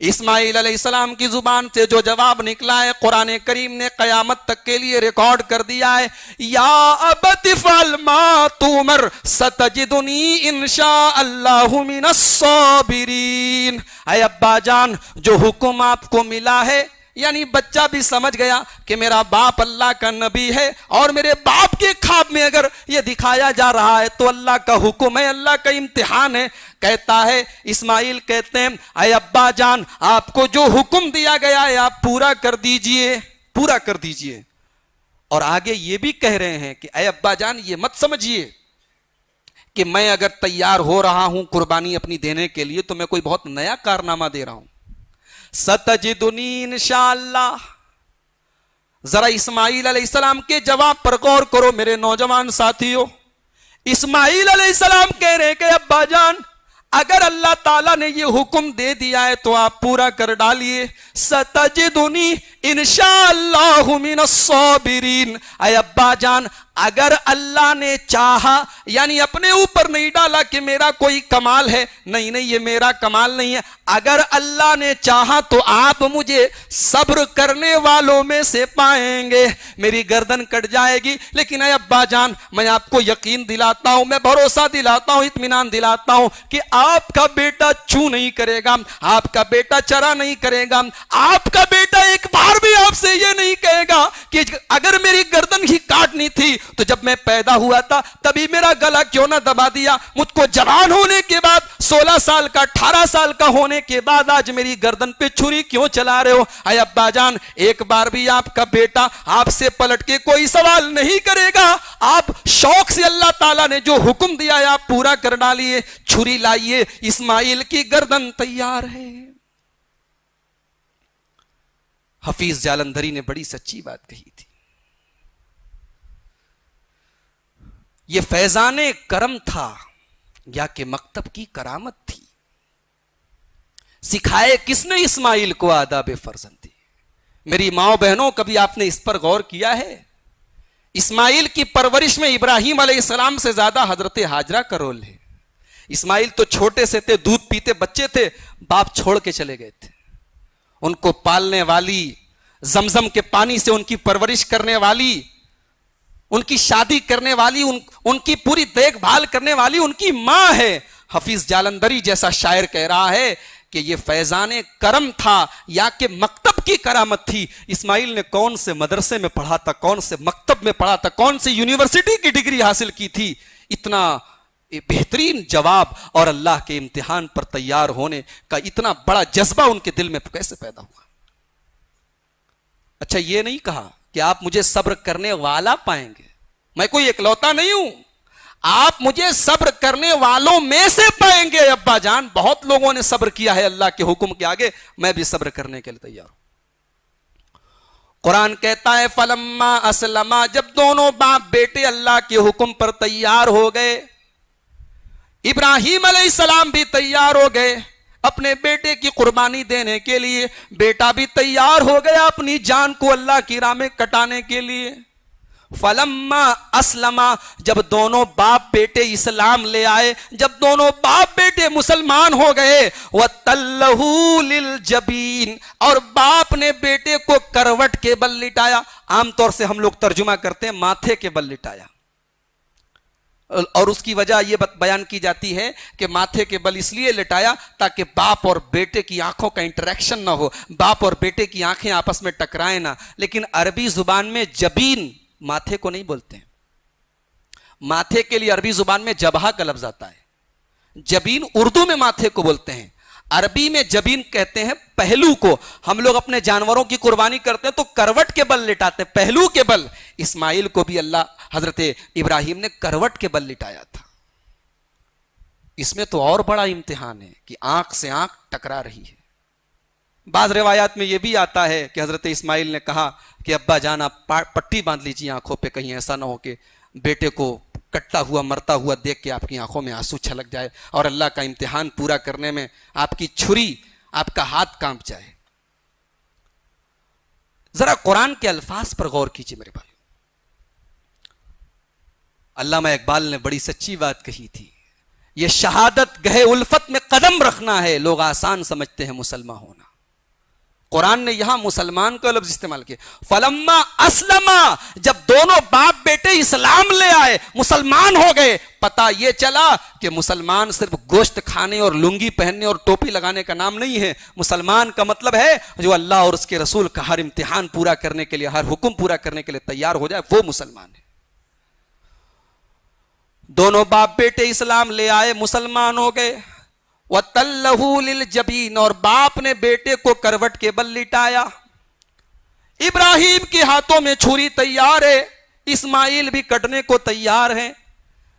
اسماعیل علیہ السلام کی زبان سے جو جواب نکلا ہے قرآن کریم نے قیامت تک کے لیے ریکارڈ کر دیا ہے. یا ابت افعل ما تؤمر ستجدنی انشاء اللہ من الصابرین. اے ابا جان جو حکم آپ کو ملا ہے، یعنی بچہ بھی سمجھ گیا کہ میرا باپ اللہ کا نبی ہے، اور میرے باپ کے خواب میں اگر یہ دکھایا جا رہا ہے تو اللہ کا حکم ہے، اللہ کا امتحان ہے. کہتا ہے اسماعیل کہتے ہیں اے ابا جان آپ کو جو حکم دیا گیا ہے آپ پورا کر دیجئے، پورا کر دیجئے. اور آگے یہ بھی کہہ رہے ہیں کہ اے ابا جان یہ مت سمجھیے کہ میں اگر تیار ہو رہا ہوں قربانی اپنی دینے کے لیے تو میں کوئی بہت نیا کارنامہ دے رہا ہوں. ستجدنی انشاءاللہ. ذرا اسماعیل علیہ السلام کے جواب پر غور کرو میرے نوجوان ساتھیوں. اسماعیل علیہ السلام کہہ رہے کہ ابا جان اگر اللہ تعالیٰ نے یہ حکم دے دیا ہے تو آپ پورا کر ڈالیے. ستجدنی انشاءاللہ من الصابرین. اے ابا جان اگر اللہ نے چاہا، یعنی اپنے اوپر نہیں ڈالا کہ میرا کوئی کمال ہے، نہیں یہ میرا کمال نہیں ہے، اگر اللہ نے چاہا تو آپ مجھے صبر کرنے والوں میں سے پائیں گے. میری گردن کٹ جائے گی لیکن اے ابا جان میں آپ کو یقین دلاتا ہوں، میں بھروسہ دلاتا ہوں، اطمینان دلاتا ہوں کہ آپ کا بیٹا چوں نہیں کرے گا، آپ کا بیٹا چرا نہیں کرے گا، آپ کا بیٹا ایک بار بھی آپ سے یہ نہیں کہے گا کہ اگر میری گردن ہی کاٹنی تھی تو جب میں پیدا ہوا تھا تبھی میرا گلا کیوں نہ دبا دیا، مجھ کو جوان ہونے کے بعد 16 سال کا 18 سال کا ہونے کے بعد آج میری گردن پہ چھری کیوں چلا رہے ہو. اے ابا جان ایک بار بھی آپ کا بیٹا آپ سے پلٹ کے کوئی سوال نہیں کرے گا، آپ شوق سے اللہ تعالیٰ نے جو حکم دیا ہے آپ پورا کر ڈالیے. چھری لائیے، اسماعیل کی گردن تیار ہے. حفیظ جالندھری نے بڑی سچی بات کہی تھی. یہ فیضان کرم تھا یا کہ مکتب کی کرامت تھی؟ سکھائے کس نے اسماعیل کو آداب فرزندی؟ میری ماں بہنوں کبھی آپ نے اس پر غور کیا ہے؟ اسماعیل کی پرورش میں ابراہیم علیہ السلام سے زیادہ حضرت ہاجرہ کا رول ہے. اسماعیل تو چھوٹے سے تھے، دودھ پیتے بچے تھے، باپ چھوڑ کے چلے گئے تھے. ان کو پالنے والی، زمزم کے پانی سے ان کی پرورش کرنے والی، ان کی شادی کرنے والی، ان کی پوری دیکھ بھال کرنے والی ان کی ماں ہے. حفیظ جالندھری جیسا شاعر کہہ رہا ہے کہ یہ فیضان کرم تھا یا کہ مکتب کی کرامت تھی. اسماعیل نے کون سے مدرسے میں پڑھا تھا، کون سے مکتب میں پڑھا تھا، کون سی یونیورسٹی کی ڈگری حاصل کی تھی؟ اتنا بہترین جواب اور اللہ کے امتحان پر تیار ہونے کا اتنا بڑا جذبہ ان کے دل میں کیسے پیدا ہوا؟ اچھا یہ نہیں کہا کہ آپ مجھے صبر کرنے والا پائیں گے، میں کوئی اکلوتا نہیں ہوں، آپ مجھے صبر کرنے والوں میں سے پائیں گے. ابا جان بہت لوگوں نے صبر کیا ہے اللہ کے حکم کے آگے، میں بھی صبر کرنے کے لیے تیار ہوں. قرآن کہتا ہے فلما اسلما، جب دونوں باپ بیٹے اللہ کے حکم پر تیار ہو گئے، ابراہیم علیہ السلام بھی تیار ہو گئے اپنے بیٹے کی قربانی دینے کے لیے، بیٹا بھی تیار ہو گیا اپنی جان کو اللہ کی راہ میں کٹانے کے لیے. فلما اسلما، جب دونوں باپ بیٹے اسلام لے آئے، جب دونوں باپ بیٹے مسلمان ہو گئے، وَتَلَّهُ لِلْجَبِينِ، اور باپ نے بیٹے کو کروٹ کے بل لٹایا. عام طور سے ہم لوگ ترجمہ کرتے ہیں ماتھے کے بل لٹایا، اور اس کی وجہ یہ بیان کی جاتی ہے کہ ماتھے کے بل اس لیے لٹایا تاکہ باپ اور بیٹے کی آنکھوں کا انٹریکشن نہ ہو، باپ اور بیٹے کی آنکھیں آپس میں ٹکرائیں نہ. لیکن عربی زبان میں جبین ماتھے کو نہیں بولتے ہیں، ماتھے کے لیے عربی زبان میں جبہہ کا لفظ آتا ہے. جبین اردو میں ماتھے کو بولتے ہیں، عربی میں جبین کہتے ہیں پہلو کو. ہم لوگ اپنے جانوروں کی قربانی کرتے ہیں تو کروٹ کے بل لٹاتے ہیں، پہلو کے بل. اسماعیل کو بھی اللہ حضرت ابراہیم نے کروٹ کے بل لٹایا تھا. اس میں تو اور بڑا امتحان ہے کہ آنکھ سے آنکھ ٹکرا رہی ہے. بعض روایات میں یہ بھی آتا ہے کہ حضرت اسماعیل نے کہا کہ ابا جان آپ پٹی باندھ لیجیے آنکھوں پہ، کہیں ایسا نہ ہو کہ بیٹے کو کٹتا ہوا مرتا ہوا دیکھ کے آپ کی آنکھوں میں آنسو چھلک جائے اور اللہ کا امتحان پورا کرنے میں آپ کی چھری آپ کا ہاتھ کانپ جائے. ذرا قرآن کے الفاظ پر غور کیجیے میرے بھائی. علامہ اقبال نے بڑی سچی بات کہی تھی, یہ شہادت گہے الفت میں قدم رکھنا ہے, لوگ آسان سمجھتے ہیں مسلمان ہونا. قرآن نے یہاں مسلمان کا لفظ استعمال کیا. فلما اسلما, جب دونوں باپ بیٹے اسلام لے آئے, مسلمان ہو گئے, پتا یہ چلا کہ مسلمان صرف گوشت کھانے اور لنگی پہننے اور ٹوپی لگانے کا نام نہیں ہے. مسلمان کا مطلب ہے جو اللہ اور اس کے رسول کا ہر امتحان پورا کرنے کے لیے, ہر حکم پورا کرنے کے لیے تیار ہو جائے, وہ مسلمان ہے. دونوں باپ بیٹے اسلام لے آئے, مسلمان ہو گئے. وَتَلَّهُ لِلْجَبِينَ, اور باپ نے بیٹے کو کروٹ کے بل لٹایا. ابراہیم کے ہاتھوں میں چھری تیار ہے, اسماعیل بھی کٹنے کو تیار ہے.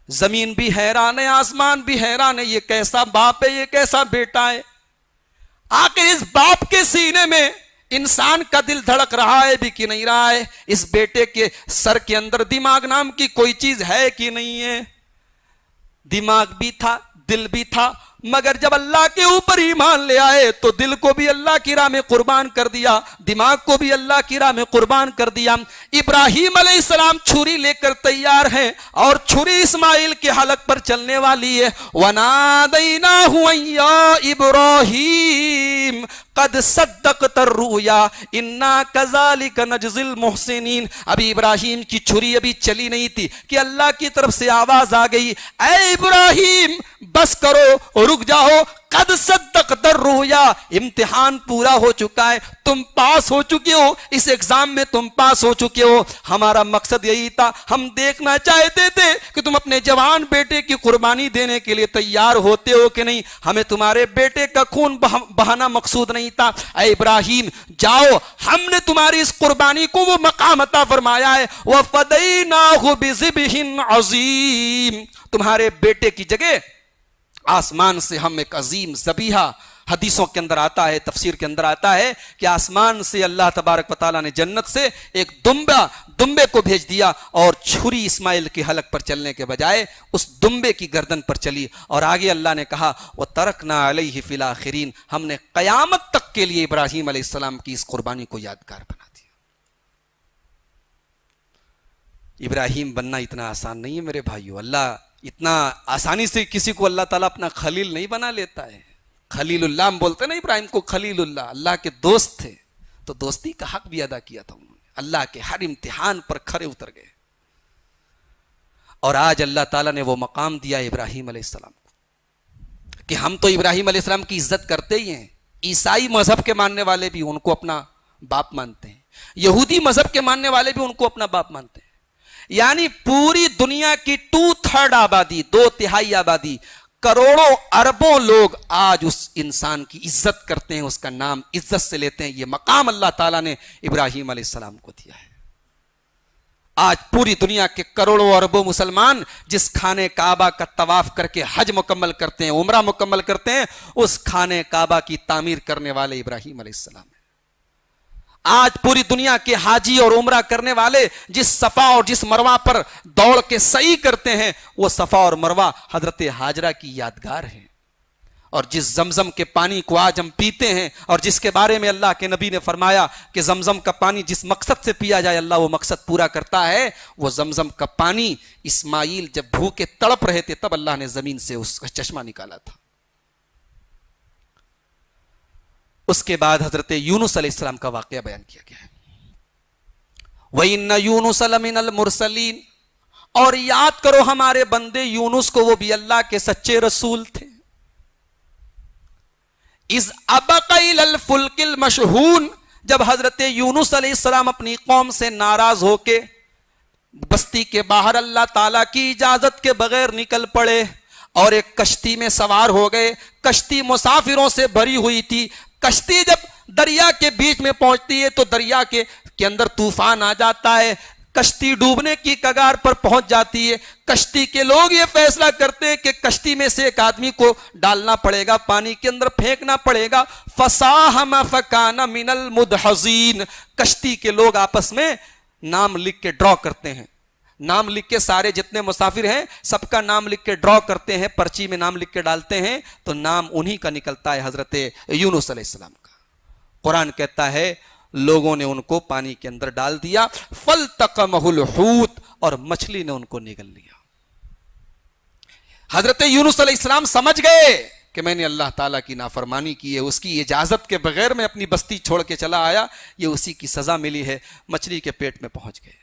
زمین بھی حیران ہے, آسمان بھی حیران ہے, یہ کیسا باپ ہے, یہ کیسا بیٹا ہے. آخر اس باپ کے سینے میں انسان کا دل دھڑک رہا ہے بھی کہ نہیں رہا ہے؟ اس بیٹے کے سر کے اندر دماغ نام کی کوئی چیز ہے کہ نہیں ہے؟ دماغ بھی تھا, دل بھی تھا, مگر جب اللہ کے اوپر ایمان لے آئے تو دل کو بھی اللہ کی راہ میں قربان کر دیا, دماغ کو بھی اللہ کی راہ میں قربان کر دیا. ابراہیم علیہ السلام چھری لے کر تیار ہیں اور چھری اسماعیل کے حلق پر چلنے والی ہے. وَنَادَيْنَاهُ أَن يَا إِبْرَاهِيمُ قد صدقت الرؤیا انا کذالک نجزی المحسنین. ابھی ابراہیم کی چھری ابھی چلی نہیں تھی کہ اللہ کی طرف سے آواز آ گئی, اے ابراہیم بس کرو, رک جاؤ, قد صدقت الرؤیا, امتحان پورا ہو چکا ہے, تم پاس ہو چکے ہو, اس ایگزام میں تم پاس ہو چکے ہو. ہمارا مقصد یہی تھا, ہم دیکھنا چاہتے تھے کہ تم اپنے جوان بیٹے کی قربانی دینے کے لیے تیار ہوتے ہو کہ نہیں. ہمیں تمہارے بیٹے کا خون بہانا مقصود نہیں تھا. اے ابراہیم جاؤ, ہم نے تمہاری اس قربانی کو وہ مقام عطا فرمایا ہے. وَفَدَيْنَاهُ بِذِبْحٍ عَظِيمٍ, تمہارے بیٹے کی جگہ آسمان سے ہم ایک عظیم ذبیحہ, حدیثوں کے اندر آتا ہے, تفسیر کے اندر آتا ہے کہ آسمان سے اللہ تبارک و تعالیٰ نے جنت سے ایک دمبے کو بھیج دیا اور چھری اسماعیل کے حلق پر چلنے کے بجائے اس دمبے کی گردن پر چلی. اور آگے اللہ نے کہا وَتَرَكْنَا عَلَيْهِ فِي الْآخِرِينَ, ہم نے قیامت تک کے لیے ابراہیم علیہ السلام کی اس قربانی کو یادگار بنا دیا. ابراہیم بننا اتنا آسان نہیں ہے میرے بھائیو. اللہ اتنا آسانی سے کسی کو اللہ تعالیٰ اپنا خلیل نہیں بنا لیتا ہے. خلیل اللہ ہم بولتے نا ابراہیم کو خلیل اللہ, اللہ کے دوست تھے تو دوستی کا حق بھی ادا کیا تھا انہوں نے, اللہ کے ہر امتحان پر کھرے اتر گئے. اور آج اللہ تعالیٰ نے وہ مقام دیا ابراہیم علیہ السلام کو کہ ہم تو ابراہیم علیہ السلام کی عزت کرتے ہی ہیں. عیسائی مذہب کے ماننے والے بھی ان کو اپنا باپ مانتے ہیں, یہودی مذہب کے ماننے والے بھی ان کو اپنا باپ مانتے ہیں. یعنی پوری دنیا کی 2/3 آبادی, 2/3 آبادی, کروڑوں اربوں لوگ آج اس انسان کی عزت کرتے ہیں, اس کا نام عزت سے لیتے ہیں. یہ مقام اللہ تعالیٰ نے ابراہیم علیہ السلام کو دیا ہے. آج پوری دنیا کے کروڑوں اربوں مسلمان جس خانے کعبہ کا طواف کر کے حج مکمل کرتے ہیں, عمرہ مکمل کرتے ہیں, اس خانے کعبہ کی تعمیر کرنے والے ابراہیم علیہ السلام ہیں. آج پوری دنیا کے حاجی اور عمرہ کرنے والے جس صفا اور جس مروہ پر دوڑ کے سعی کرتے ہیں, وہ صفا اور مروہ حضرت ہاجرہ کی یادگار ہیں. اور جس زمزم کے پانی کو آج ہم پیتے ہیں اور جس کے بارے میں اللہ کے نبی نے فرمایا کہ زمزم کا پانی جس مقصد سے پیا جائے اللہ وہ مقصد پورا کرتا ہے, وہ زمزم کا پانی اسماعیل جب بھوکے تڑپ رہے تھے تب اللہ نے زمین سے اس کا چشمہ نکالا تھا. اس کے بعد حضرت یونس علیہ السلام کا واقعہ بیان کیا گیا ہے. وَإِنَّ يُونُسَ لَمِنَ الْمُرْسَلِينَ, اور یاد کرو ہمارے بندے یونس کو, وہ بھی اللہ کے سچے رسول تھے. اِذْ أَبَقَ إِلَى الْفُلْكِ الْمَشْحُونِ, جب حضرت یونس علیہ السلام اپنی قوم سے ناراض ہو کے بستی کے باہر اللہ تعالیٰ کی اجازت کے بغیر نکل پڑے اور ایک کشتی میں سوار ہو گئے. کشتی مسافروں سے بھری ہوئی تھی. کشتی جب دریا کے بیچ میں پہنچتی ہے تو دریا کے اندر طوفان آ جاتا ہے, کشتی ڈوبنے کی کگار پر پہنچ جاتی ہے. کشتی کے لوگ یہ فیصلہ کرتے ہیں کہ کشتی میں سے ایک آدمی کو ڈالنا پڑے گا, پانی کے اندر پھینکنا پڑے گا. فَسَاهَمَ فَكَانَ مِنَ الْمُدْحَضِينَ, کشتی کے لوگ آپس میں نام لکھ کے ڈرا کرتے ہیں. نام لکھ کے سارے جتنے مسافر ہیں سب کا نام لکھ کے ڈرا کرتے ہیں, پرچی میں نام لکھ کے ڈالتے ہیں, تو نام انہی کا نکلتا ہے, حضرت یونس علیہ السلام کا. قرآن کہتا ہے لوگوں نے ان کو پانی کے اندر ڈال دیا, فَالْتَقَمَهُ الْحُوتُ, اور مچھلی نے ان کو نگل لیا. حضرت یونس علیہ السلام سمجھ گئے کہ میں نے اللہ تعالیٰ کی نافرمانی کی ہے, اس کی اجازت کے بغیر میں اپنی بستی چھوڑ کے چلا آیا, یہ اسی کی سزا ملی ہے. مچھلی کے پیٹ میں پہنچ گئے.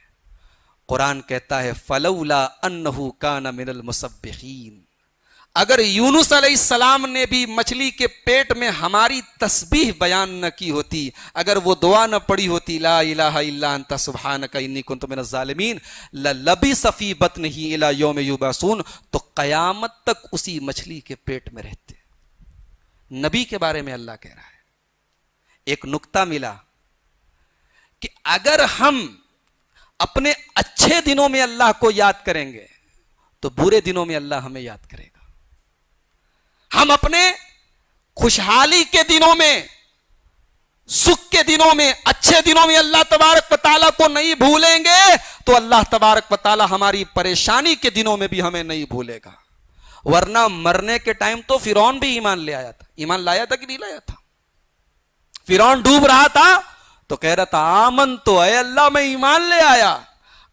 قرآن کہتا ہے فَلَوْلَا أَنَّهُ كَانَ مِنَ الْمُسَبِّحِينَ, اگر یونس علیہ السلام نے بھی مچھلی کے پیٹ میں ہماری تسبیح بیان نہ کی ہوتی, اگر وہ دعا نہ پڑھی ہوتی لا الہ الا انت سبحانک انی کنت من الظالمین للبث فی بطنہ الی یوم یبعثون, تو قیامت تک اسی مچھلی کے پیٹ میں رہتے. نبی کے بارے میں اللہ کہہ رہا ہے. ایک نکتہ ملا کہ اگر ہم اپنے اچھے دنوں میں اللہ کو یاد کریں گے تو برے دنوں میں اللہ ہمیں یاد کرے گا. ہم اپنے خوشحالی کے دنوں میں, سکھ کے دنوں میں, اچھے دنوں میں اللہ تبارک و تعالیٰ کو نہیں بھولیں گے تو اللہ تبارک و تعالیٰ ہماری پریشانی کے دنوں میں بھی ہمیں نہیں بھولے گا. ورنہ مرنے کے ٹائم تو فرعون بھی ایمان لے آیا تھا. ایمان لایا تھا کہ نہیں لایا تھا؟ فرعون ڈوب رہا تھا تو کہہ رہا تھا آمن تو اے اللہ میں ایمان لے آیا.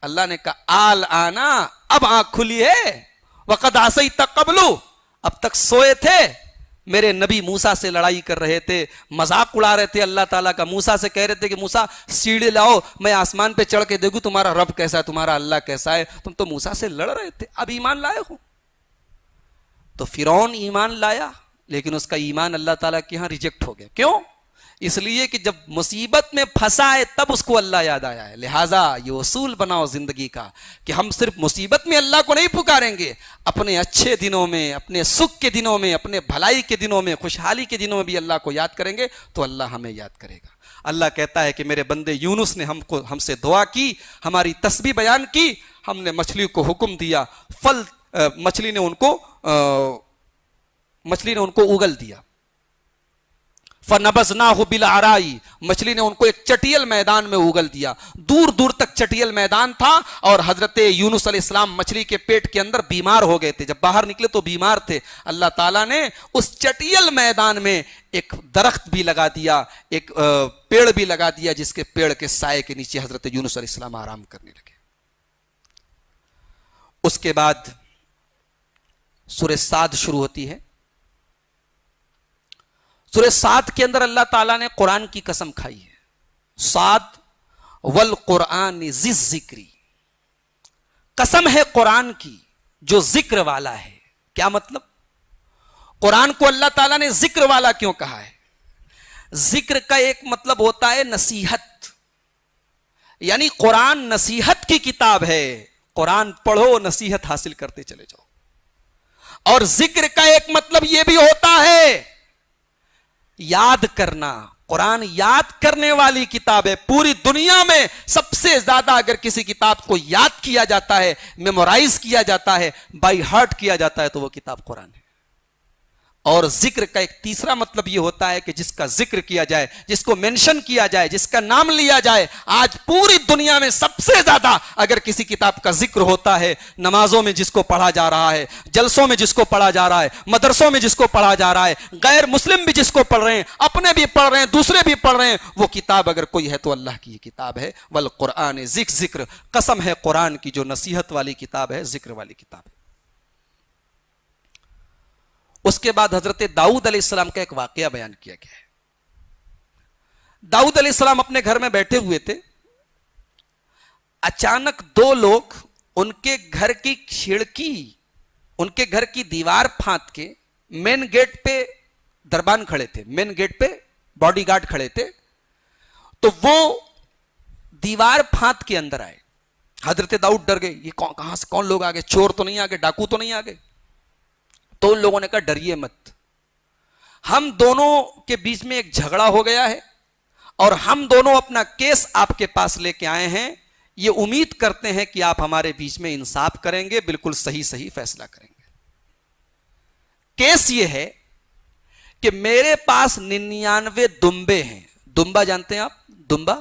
اللہ نے کہا آل آنا, اب آنکھ کھلی ہے, وقد عصیت قبل, اب تک سوئے تھے. میرے نبی موسیٰ سے لڑائی کر رہے تھے, مذاق اڑا رہے تھے اللہ تعالیٰ کا. موسیٰ سے کہہ رہے تھے کہ موسیٰ سیڑھی لاؤ, میں آسمان پہ چڑھ کے دیکھوں تمہارا رب کیسا ہے, تمہارا اللہ کیسا ہے. تم تو موسیٰ سے لڑ رہے تھے, اب ایمان لائے ہو. تو فرعون ایمان لایا, لیکن اس کا ایمان اللہ تعالیٰ کے ہاں ریجیکٹ ہو گیا. کیوں؟ اس لیے کہ جب مصیبت میں پھنسا ہے تب اس کو اللہ یاد آیا ہے. لہٰذا یہ اصول بناؤ زندگی کا کہ ہم صرف مصیبت میں اللہ کو نہیں پکاریں گے, اپنے اچھے دنوں میں, اپنے سکھ کے دنوں میں, اپنے بھلائی کے دنوں میں, خوشحالی کے دنوں میں بھی اللہ کو یاد کریں گے تو اللہ ہمیں یاد کرے گا. اللہ کہتا ہے کہ میرے بندے یونس نے ہم سے دعا کی, ہماری تسبیح بیان کی, ہم نے مچھلی کو حکم دیا, مچھلی نے ان کو اگل دیا. فَنَبَذْنَاهُ بِالْعَرَاءِ, مچھلی نے ان کو ایک چٹیل میدان میں اگل دیا. دور دور تک چٹیل میدان تھا, اور حضرت یونس علیہ السلام مچھلی کے پیٹ کے اندر بیمار ہو گئے تھے. جب باہر نکلے تو بیمار تھے. اللہ تعالیٰ نے اس چٹیل میدان میں ایک درخت بھی لگا دیا, ایک پیڑ بھی لگا دیا, جس کے پیڑ کے سائے کے نیچے حضرت یونس علیہ السلام آرام کرنے لگے. اس کے بعد سورہ صاد شروع ہوتی ہے. سورہ صاد کے اندر اللہ تعالیٰ نے قرآن کی قسم کھائی ہے. صاد والقرآن ذی الذکر, قسم ہے قرآن کی جو ذکر والا ہے. کیا مطلب؟ قرآن کو اللہ تعالیٰ نے ذکر والا کیوں کہا ہے؟ ذکر کا ایک مطلب ہوتا ہے نصیحت, یعنی قرآن نصیحت کی کتاب ہے. قرآن پڑھو, نصیحت حاصل کرتے چلے جاؤ. اور ذکر کا ایک مطلب یہ بھی ہوتا ہے یاد کرنا. قرآن یاد کرنے والی کتاب ہے. پوری دنیا میں سب سے زیادہ اگر کسی کتاب کو یاد کیا جاتا ہے, میمورائز کیا جاتا ہے, بائی ہارٹ کیا جاتا ہے, تو وہ کتاب قرآن ہے. اور ذکر کا ایک تیسرا مطلب یہ ہوتا ہے کہ جس کا ذکر کیا جائے, جس کو مینشن کیا جائے, جس کا نام لیا جائے. آج پوری دنیا میں سب سے زیادہ اگر کسی کتاب کا ذکر ہوتا ہے, نمازوں میں جس کو پڑھا جا رہا ہے, جلسوں میں جس کو پڑھا جا رہا ہے, مدرسوں میں جس کو پڑھا جا رہا ہے, غیر مسلم بھی جس کو پڑھ رہے ہیں, اپنے بھی پڑھ رہے ہیں, دوسرے بھی پڑھ رہے ہیں, وہ کتاب اگر کوئی ہے تو اللہ کی یہ کتاب ہے. والقرآن ذکر, قسم ہے قرآن کی جو نصیحت والی کتاب ہے, ذکر والی کتاب ہے. اس کے بعد حضرت داؤد علیہ السلام کا ایک واقعہ بیان کیا گیا ہے. داؤد علیہ السلام اپنے گھر میں بیٹھے ہوئے تھے. اچانک دو لوگ ان کے گھر کی کھڑکی, ان کے گھر کی دیوار پھاند کے مین گیٹ پہ دربان کھڑے تھے, مین گیٹ پہ باڈی گارڈ کھڑے تھے. تو وہ دیوار پھاند کے اندر آئے. حضرت داؤد ڈر گئے, یہ کہاں سے کون لوگ آ گئے, چور تو نہیں آ گئے, ڈاکو تو نہیں آ گئے. تو ان لوگوں نے کہا ڈریے مت, ہم دونوں کے بیچ میں ایک جھگڑا ہو گیا ہے اور ہم دونوں اپنا کیس آپ کے پاس لے کے آئے ہیں. یہ امید کرتے ہیں کہ آپ ہمارے بیچ میں انصاف کریں گے, بالکل صحیح فیصلہ کریں گے. کیس یہ ہے کہ میرے پاس 99 دمبے ہیں. دمبا جانتے ہیں آپ؟ دمبا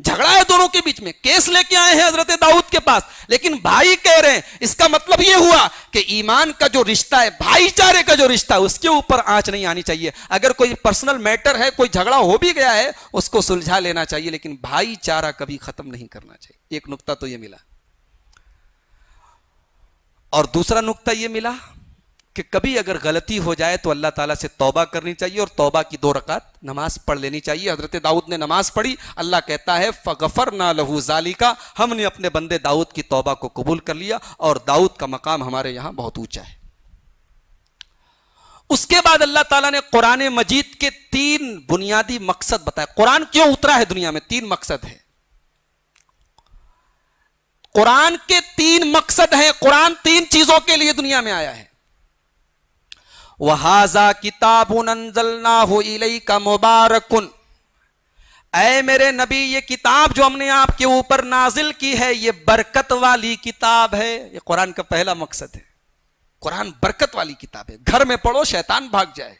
جھگڑا ہے دونوں کے بیچ میں, کیس لے کے آئے ہیں حضرت داؤد کے پاس, لیکن بھائی کہہ رہے ہیں. اس کا مطلب یہ ہوا کہ ایمان کا جو رشتہ ہے, بھائی چارے کا جو رشتہ ہے, اس کے اوپر آنچ نہیں آنی چاہیے. اگر کوئی پرسنل میٹر ہے, کوئی جھگڑا ہو بھی گیا ہے, اس کو سلجھا لینا چاہیے, لیکن بھائی چارہ کبھی ختم نہیں کرنا چاہیے. ایک نقطہ تو یہ ملا. اور دوسرا نقطہ یہ ملا کہ کبھی اگر غلطی ہو جائے تو اللہ تعالیٰ سے توبہ کرنی چاہیے, اور توبہ کی 2 رکعت نماز پڑھ لینی چاہیے. حضرت داؤد نے نماز پڑھی, اللہ کہتا ہے فغفرنا لہو ذالکا, ہم نے اپنے بندے داؤد کی توبہ کو قبول کر لیا, اور داؤد کا مقام ہمارے یہاں بہت اونچا ہے. اس کے بعد اللہ تعالیٰ نے قرآن مجید کے 3 بنیادی مقصد بتائے. قرآن کیوں اترا ہے دنیا میں؟ 3 مقصد ہے. قرآن کے 3 مقصد ہیں. قرآن 3 چیزوں کے لیے دنیا میں آیا ہے. وَهَذَا كِتَابٌ أَنزَلْنَاهُ إِلَيْكَ مُبَارَكٌ, اے میرے نبی یہ کتاب جو ہم نے آپ کے اوپر نازل کی ہے یہ برکت والی کتاب ہے. یہ قرآن کا پہلا مقصد ہے. قرآن برکت والی کتاب ہے. گھر میں پڑھو شیطان بھاگ جائے,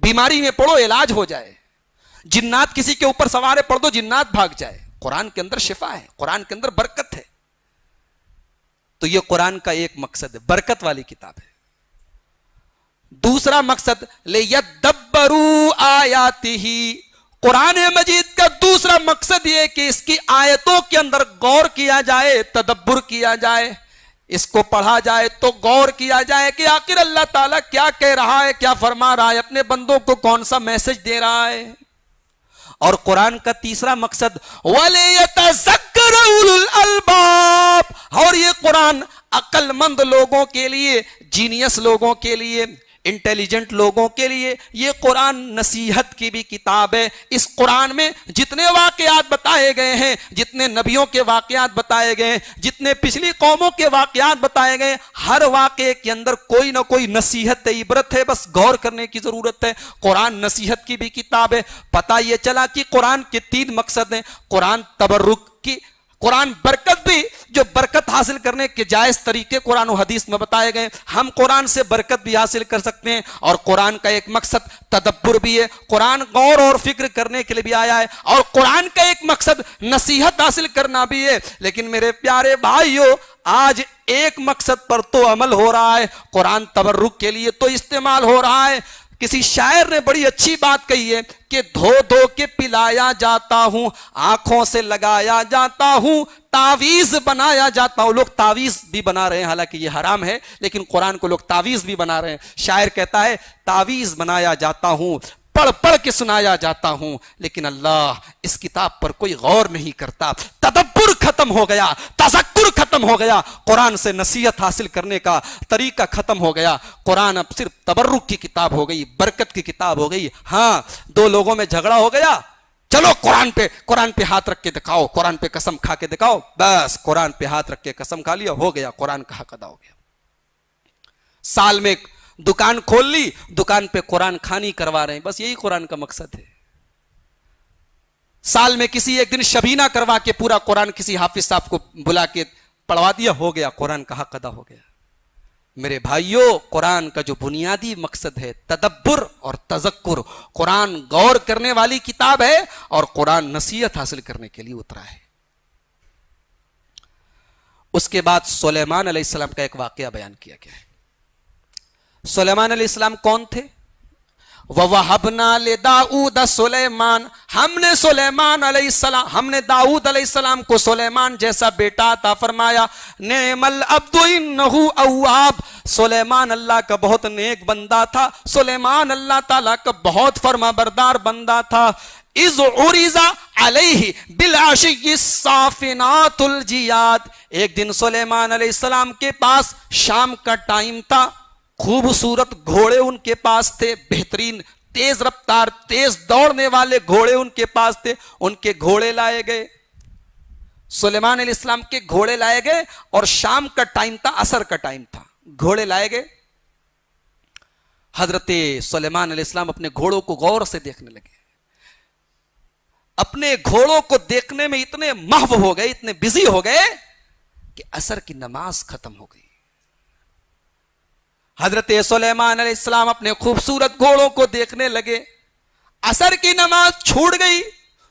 بیماری میں پڑھو علاج ہو جائے, جنات کسی کے اوپر سوارے پڑھ دو جنات بھاگ جائے. قرآن کے اندر شفا ہے, قرآن کے اندر برکت ہے. تو یہ قرآن کا ایک مقصد ہے, برکت والی کتاب ہے. دوسرا مقصد لِيَدَّبَّرُوا آیَاتِهِ, قرآن مجید کا دوسرا مقصد یہ کہ اس کی آیتوں کے اندر غور کیا جائے, تدبر کیا جائے, اس کو پڑھا جائے تو غور کیا جائے کہ آخر اللہ تعالیٰ کیا کہہ رہا ہے, کیا فرما رہا ہے, اپنے بندوں کو کون سا میسج دے رہا ہے. اور قرآن کا تیسرا مقصد وَلِيَتَذَكَّرَ أُولُو الْأَلْبَابِ, اور یہ قرآن عقل مند لوگوں کے لیے, جینیس لوگوں کے لیے, انٹیلیجنٹ لوگوں کے لیے یہ قرآن نصیحت کی بھی کتاب ہے. اس قرآن میں جتنے واقعات بتائے گئے ہیں, جتنے نبیوں کے واقعات بتائے گئے ہیں, جتنے پچھلی قوموں کے واقعات بتائے گئے, ہر واقعے کے اندر کوئی نہ کوئی نصیحت عبرت ہے, بس غور کرنے کی ضرورت ہے. قرآن نصیحت کی بھی کتاب ہے. پتہ یہ چلا کہ قرآن کے 3 مقصد ہیں. قرآن تبرک کی, قرآن برکت بھی, جو برکت حاصل کرنے کے جائز طریقے قرآن و حدیث میں بتائے گئے, ہم قرآن سے برکت بھی حاصل کر سکتے ہیں. اور قرآن کا ایک مقصد تدبر بھی ہے, قرآن غور اور فکر کرنے کے لیے بھی آیا ہے. اور قرآن کا ایک مقصد نصیحت حاصل کرنا بھی ہے. لیکن میرے پیارے بھائیو, آج ایک مقصد پر تو عمل ہو رہا ہے, قرآن تبرک کے لیے تو استعمال ہو رہا ہے. کسی شاعر نے بڑی اچھی بات کہی ہے کہ دھو دھو کے پلایا جاتا ہوں, آنکھوں سے لگایا جاتا ہوں, تعویذ بنایا جاتا ہوں. لوگ تعویذ بھی بنا رہے ہیں, حالانکہ یہ حرام ہے, لیکن قرآن کو لوگ تعویذ بھی بنا رہے ہیں. شاعر کہتا ہے تعویذ بنایا جاتا ہوں, پڑھ پڑھ کے سنایا جاتا ہوں, لیکن اللہ اس کتاب پر کوئی غور نہیں کرتا. تدبر ختم ہو گیا, تذکر ختم ہو گیا, قرآن سے نصیحت حاصل کرنے کا طریقہ ختم ہو گیا. قرآن اب صرف تبرک کی کتاب ہو گئی, برکت کی کتاب ہو گئی. ہاں 2 لوگوں میں جھگڑا ہو گیا, چلو قرآن پہ ہاتھ رکھ کے دکھاؤ, قرآن پہ قسم کھا کے دکھاؤ, بس قرآن پہ ہاتھ رکھ کے قسم کھا لیا, ہو گیا, قرآن کا حق ادا ہو گیا. سال میں دکان کھول لی, دکان پہ قرآن خوانی کروا رہے ہیں, بس یہی قرآن کا مقصد ہے. سال میں کسی ایک دن شبینہ کروا کے پورا قرآن کسی حافظ صاحب کو بلا کے پڑھوا دیا, ہو گیا, قرآن کا حق ادا ہو گیا. میرے بھائیوں, قرآن کا جو بنیادی مقصد ہے تدبر اور تذکر, قرآن غور کرنے والی کتاب ہے, اور قرآن نصیحت حاصل کرنے کے لیے اترا ہے. اس کے بعد سلیمان علیہ السلام کا ایک واقعہ بیان کیا گیا ہے. سلیمان علیہ السلام کون تھے؟ وَوَهَبْنَا لِدَاؤُودَ سُلَيْمَانَ, ہم نے سلیمان علیہ السلام, ہم نے داؤد علیہ السلام کو سلیمان جیسا بیٹا عطا فرمایا. نعم العبد انہ اواب, سلیمان اللہ کا بہت نیک بندہ تھا, سلیمان اللہ تعالیٰ کا بہت فرما بردار بندہ تھا. اذ عرض علیہ بالعشی الصافنات الجیاد, ایک دن سلیمان علیہ السلام کے پاس شام کا ٹائم تھا, خوبصورت گھوڑے ان کے پاس تھے, بہترین تیز رفتار تیز دوڑنے والے گھوڑے ان کے پاس تھے. ان کے گھوڑے لائے گئے, سلیمان علیہ السلام کے گھوڑے لائے گئے, اور شام کا ٹائم تھا, عصر کا ٹائم تھا, گھوڑے لائے گئے. حضرت سلیمان علیہ السلام اپنے گھوڑوں کو غور سے دیکھنے لگے. اپنے گھوڑوں کو دیکھنے میں اتنے محو ہو گئے, اتنے بزی ہو گئے کہ عصر کی نماز ختم ہو گئی. حضرت سلیمان علیہ السلام اپنے خوبصورت گھوڑوں کو دیکھنے لگے, عصر کی نماز چھوٹ گئی,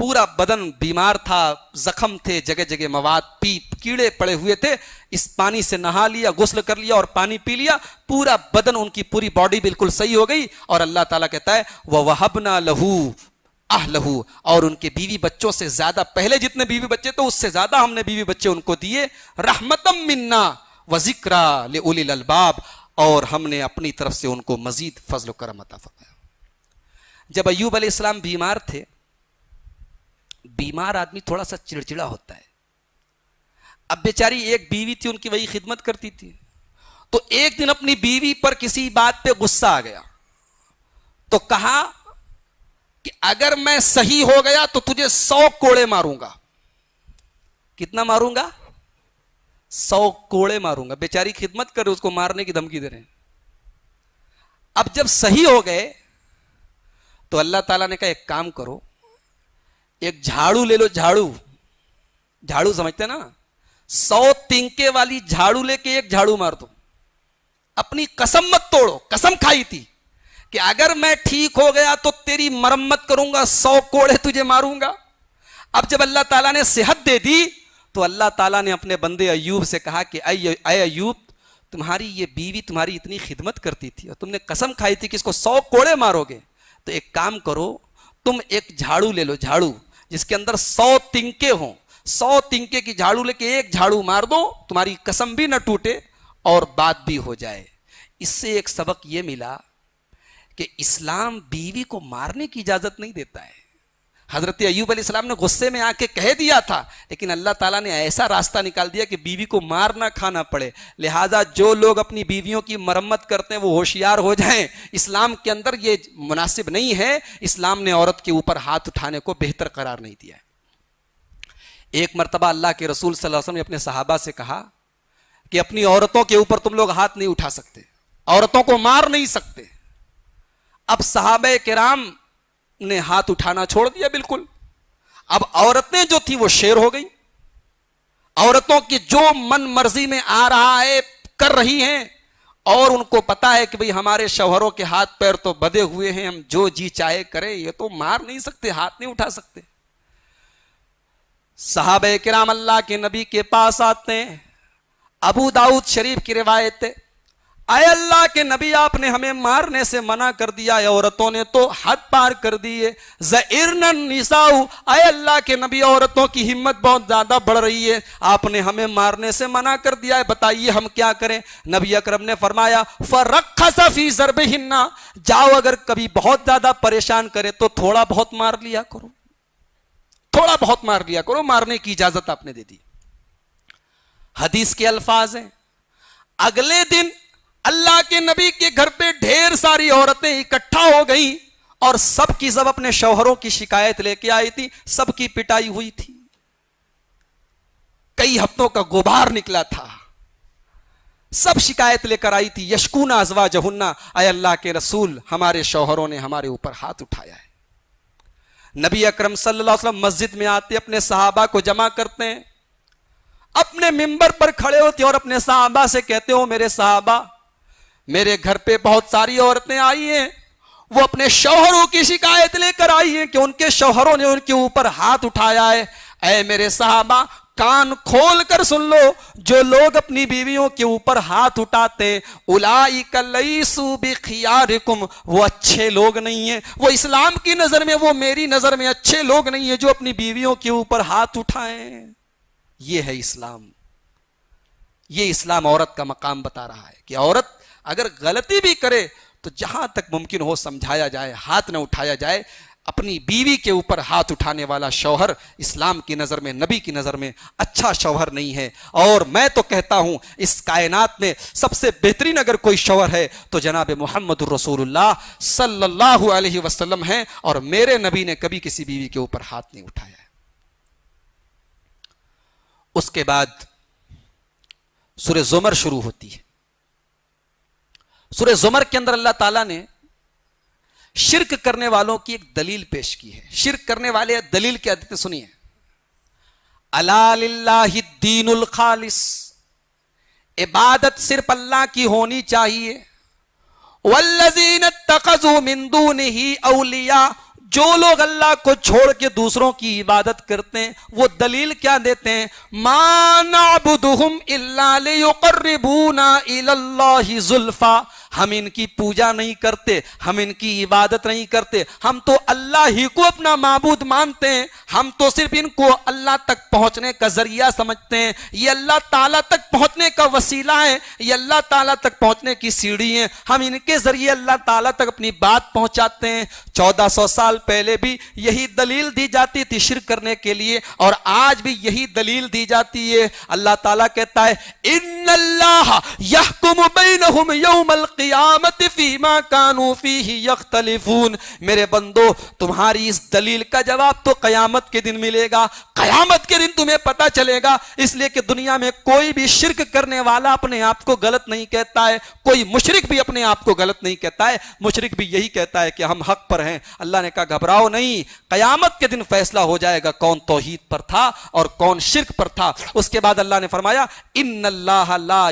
پورا بدن بیمار تھا, زخم تھے, جگہ جگہ مواد کیڑے پڑے ہوئے تھے. اس پانی سے نہا لیا, غسل کر لیا اور پانی پی لیا, پورا بدن ان کی پوری باڈی بالکل صحیح ہو گئی. اور اللہ تعالیٰ کہتا ہے وَوَهَبْنَا لَهُ أَهْلَهُ, اور ان کے بیوی بچوں سے زیادہ, پہلے جتنے بیوی بچے تھے اس سے زیادہ ہم نے بیوی بچے ان کو دیے. رحمتم منا وذکریٰ لأولی الالباب, اور ہم نے اپنی طرف سے ان کو مزید فضل و کرم عطا فرمایا. جب ایوب علیہ السلام بیمار تھے, بیمار آدمی تھوڑا سا چڑچڑا ہوتا ہے. اب بیچاری ایک بیوی تھی, ان کی وہی خدمت کرتی تھی. تو ایک دن اپنی بیوی پر کسی بات پہ غصہ آ گیا, تو کہا کہ اگر میں صحیح ہو گیا تو تجھے 100 کوڑے ماروں گا. کتنا ماروں گا؟ 100 کوڑے ماروں گا. بیچاری خدمت کر رہے, اس کو مارنے کی دھمکی دے رہے ہیں. اب جب صحیح ہو گئے تو اللہ تعالیٰ نے کہا ایک کام کرو, ایک جھاڑو لے لو. جھاڑو سمجھتے نا, 100 تنکے والی جھاڑو لے کے ایک جھاڑو مار دو. اپنی قسم مت توڑو, قسم کھائی تھی کہ اگر میں ٹھیک ہو گیا تو تیری مرمت کروں گا, 100 کوڑے تجھے ماروں گا. اب جب اللہ تعالیٰ نے صحت دے دی تو اللہ تعالیٰ نے اپنے بندے ایوب سے کہا کہ اے ایوب, تمہاری یہ بیوی تمہاری اتنی خدمت کرتی تھی اور تم نے قسم کھائی تھی کہ اس کو 100 کوڑے مارو گے, تو ایک کام کرو, تم ایک جھاڑو لے لو, جھاڑو جس کے اندر 100 تنکے ہوں. 100 تنکے کی جھاڑو لے کے ایک جھاڑو مار دو, تمہاری قسم بھی نہ ٹوٹے اور بات بھی ہو جائے. اس سے ایک سبق یہ ملا کہ اسلام بیوی کو مارنے کی اجازت نہیں دیتا ہے. حضرت ایوب علیہ السلام نے غصے میں آ کے کہہ دیا تھا, لیکن اللہ تعالیٰ نے ایسا راستہ نکال دیا کہ بیوی کو مار نہ کھانا پڑے. لہٰذا جو لوگ اپنی بیویوں کی مرمت کرتے ہیں وہ ہوشیار ہو جائیں. اسلام کے اندر یہ مناسب نہیں ہے. اسلام نے عورت کے اوپر ہاتھ اٹھانے کو بہتر قرار نہیں دیا ہے. ایک مرتبہ اللہ کے رسول صلی اللہ علیہ وسلم نے اپنے صحابہ سے کہا کہ اپنی عورتوں کے اوپر تم لوگ ہاتھ نہیں اٹھا سکتے, عورتوں کو مار نہیں سکتے. اب صحابہ کرام نے ہاتھ اٹھانا چھوڑ دیا بالکل. اب عورتیں جو تھی وہ شیر ہو گئی. عورتوں کی جو من مرضی میں آ رہا ہے کر رہی ہیں, اور ان کو پتا ہے کہ بھئی ہمارے شوہروں کے ہاتھ پیر تو بدے ہوئے ہیں, ہم جو جی چاہے کریں, یہ تو مار نہیں سکتے, ہاتھ نہیں اٹھا سکتے. صحابہ کرام اللہ کے نبی کے پاس آتے ہیں. ابو داؤد شریف کی روایت ہے, اے اللہ کے نبی آپ نے ہمیں مارنے سے منع کر دیا ہے, عورتوں نے تو حد پار کر دی ہے. زئرن النساء, اے اللہ کے نبی عورتوں کی ہمت بہت زیادہ بڑھ رہی ہے, آپ نے ہمیں مارنے سے منع کر دیا ہے, بتائیے ہم کیا کریں. نبی اکرم نے فرمایا فرخص فی ضربہن, جاؤ اگر کبھی بہت زیادہ پریشان کرے تو تھوڑا بہت مار لیا کرو, تھوڑا بہت مار لیا کرو. مارنے کی اجازت آپ نے دے دی. حدیث کے الفاظ ہیں, اگلے دن اللہ کے نبی کے گھر پہ ڈھیر ساری عورتیں اکٹھا ہو گئیں اور سب کی سب اپنے شوہروں کی شکایت لے کے آئی تھی. سب کی پٹائی ہوئی تھی, کئی ہفتوں کا غبار نکلا تھا, سب شکایت لے کر آئی تھی. یشکون ازواجہن, اے اللہ کے رسول ہمارے شوہروں نے ہمارے اوپر ہاتھ اٹھایا ہے. نبی اکرم صلی اللہ علیہ وسلم مسجد میں آتے, اپنے صحابہ کو جمع کرتے ہیں, اپنے منبر پر کھڑے ہوتے اور اپنے صحابہ سے کہتے ہو میرے صحابہ, میرے گھر پہ بہت ساری عورتیں آئی ہیں, وہ اپنے شوہروں کی شکایت لے کر آئی ہیں کہ ان کے شوہروں نے ان کے اوپر ہاتھ اٹھایا ہے. اے میرے صحابہ کان کھول کر سن لو, جو لوگ اپنی بیویوں کے اوپر ہاتھ اٹھاتے اولئک لیسوا بخیارکم, وہ اچھے لوگ نہیں ہیں, وہ اسلام کی نظر میں, وہ میری نظر میں اچھے لوگ نہیں ہیں جو اپنی بیویوں کے اوپر ہاتھ اٹھائیں. یہ ہے اسلام. یہ اسلام عورت کا مقام بتا رہا ہے کہ عورت اگر غلطی بھی کرے تو جہاں تک ممکن ہو سمجھایا جائے, ہاتھ نہ اٹھایا جائے. اپنی بیوی کے اوپر ہاتھ اٹھانے والا شوہر اسلام کی نظر میں, نبی کی نظر میں اچھا شوہر نہیں ہے. اور میں تو کہتا ہوں اس کائنات میں سب سے بہترین اگر کوئی شوہر ہے تو جناب محمد الرسول اللہ صلی اللہ علیہ وسلم ہیں, اور میرے نبی نے کبھی کسی بیوی کے اوپر ہاتھ نہیں اٹھایا ہے. اس کے بعد سورہ زمر شروع ہوتی ہے. سورہ زمر کے اندر اللہ تعالیٰ نے شرک کرنے والوں کی ایک دلیل پیش کی ہے. شرک کرنے والے دلیل کیا دیتے سنیے. الا للہ الدین الخالص, عبادت صرف اللہ کی ہونی چاہیے. والذین اتخذوا من دونہ اولیاء, جو لوگ اللہ کو چھوڑ کے دوسروں کی عبادت کرتے ہیں وہ دلیل کیا دیتے ہیں؟ ما نعبدہم الا لیقربونا الی اللہ زلفا، ہم ان کی پوجا نہیں کرتے، ہم ان کی عبادت نہیں کرتے، ہم تو اللہ ہی کو اپنا معبود مانتے ہیں، ہم تو صرف ان کو اللہ تک پہنچنے کا ذریعہ سمجھتے ہیں، یہ اللہ تعالیٰ تک پہنچنے کا وسیلہ ہے، یہ اللہ تعالیٰ تک پہنچنے کی سیڑھی ہیں، ہم ان کے ذریعے اللہ تعالیٰ تک اپنی بات پہنچاتے ہیں۔ 1400 سال پہلے بھی یہی دلیل دی جاتی تھی شرک کرنے کے لیے، اور آج بھی یہی دلیل دی جاتی ہے۔ اللہ تعالیٰ کہتا ہے ان اللہ یحکم بینہم یوم القیامت فیما کانوا فیہ یختلفون، میرے بندو تمہاری اس دلیل کا جواب تو قیامت کے دن ملے گا، قیامت کے دن تمہیں پتا چلے گا، اس لیے کہ دنیا میں کوئی بھی شرک کرنے والا اپنے آپ کو غلط نہیں کہتا ہے، کوئی مشرک بھی اپنے آپ کو غلط نہیں کہتا ہے، مشرک بھی یہی کہتا ہے کہ ہم حق پر ہیں۔ اللہ نے کہا گھبراؤ نہیں، قیامت کے دن فیصلہ ہو جائے گا کون توحید پر تھا اور کون شرک پر تھا۔ اس کے بعد اللہ نے فرمایا ان اللہ لا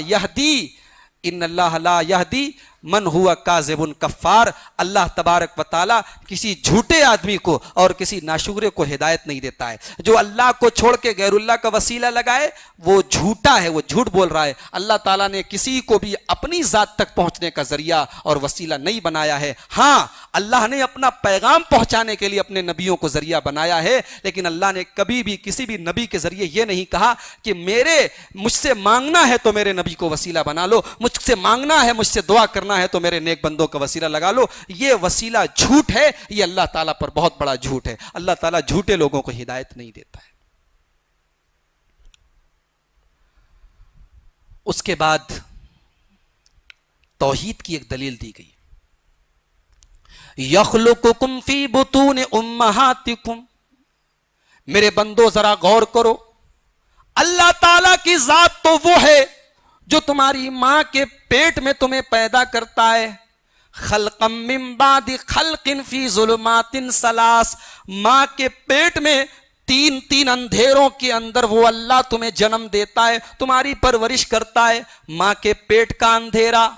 یہدی من ہوا کاذب کفار، اللہ تبارک و تعالیٰ کسی جھوٹے آدمی کو اور کسی ناشکرے کو ہدایت نہیں دیتا ہے۔ جو اللہ کو چھوڑ کے غیر اللہ کا وسیلہ لگائے وہ جھوٹا ہے، وہ جھوٹ بول رہا ہے۔ اللہ تعالیٰ نے کسی کو بھی اپنی ذات تک پہنچنے کا ذریعہ اور وسیلہ نہیں بنایا ہے۔ ہاں اللہ نے اپنا پیغام پہنچانے کے لیے اپنے نبیوں کو ذریعہ بنایا ہے، لیکن اللہ نے کبھی بھی کسی بھی نبی کے ذریعے یہ نہیں کہا کہ مجھ سے مانگنا ہے تو میرے نبی کو وسیلہ بنا لو، مجھ سے مانگنا ہے، مجھ سے دعا کرنا ہے تو میرے نیک بندوں کا وسیلہ لگا لو۔ یہ وسیلہ جھوٹ ہے، یہ اللہ تعالیٰ پر بہت بڑا جھوٹ ہے۔ اللہ تعالیٰ جھوٹے لوگوں کو ہدایت نہیں دیتا ہے۔ اس کے بعد توحید کی ایک دلیل دی گئی، یخلقکم فی بطون امہاتکم، میرے بندو ذرا غور کرو، اللہ تعالیٰ کی ذات تو وہ ہے جو تمہاری ماں کے پیٹ میں تمہیں پیدا کرتا ہے، خلقا من بعد خلق فی ظلمات ثلاث، ماں کے پیٹ میں تین اندھیروں کے اندر وہ اللہ تمہیں جنم دیتا ہے، تمہاری پرورش کرتا ہے۔ ماں کے پیٹ کا اندھیرا،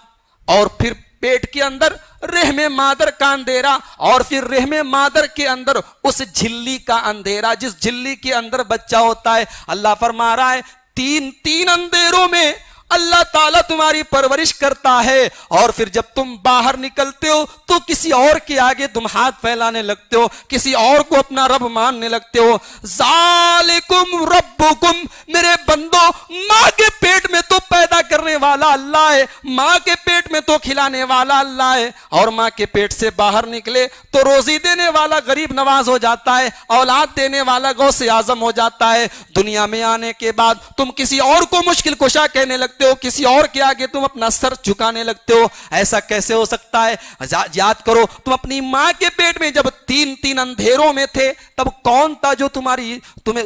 اور پھر پیٹ کے اندر رحم مادر کا اندھیرا، اور پھر رحم مادر کے اندر اس جھلی کا اندھیرا جس جھلی کے اندر بچہ ہوتا ہے۔ اللہ فرما رہا ہے تین اندھیروں میں اللہ تعالیٰ تمہاری پرورش کرتا ہے، اور پھر جب تم باہر نکلتے ہو تو کسی اور کے آگے تم ہاتھ پھیلانے لگتے ہو، کسی اور کو اپنا رب ماننے لگتے ہو۔ ذالکم ربکم، میرے بندو ماں کے پیٹ میں تو پیدا کرنے والا اللہ ہے، ماں کے پیٹ میں تو کھلانے والا اللہ ہے، اور ماں کے پیٹ سے باہر نکلے تو روزی دینے والا غریب نواز ہو جاتا ہے، اولاد دینے والا غوث اعظم ہو جاتا ہے۔ دنیا میں آنے کے بعد تم کسی اور کو مشکل کشا کہنے لگتے ہو، کسی اور کے آگے تم اپنا سر جھکانے لگتے ہو، ایسا کیسے ہو سکتا ہے؟ یاد کرو تم اپنی ماں کے پیٹ میں جب تین اندھیروں میں تھے تب کون تھا جو تمہیں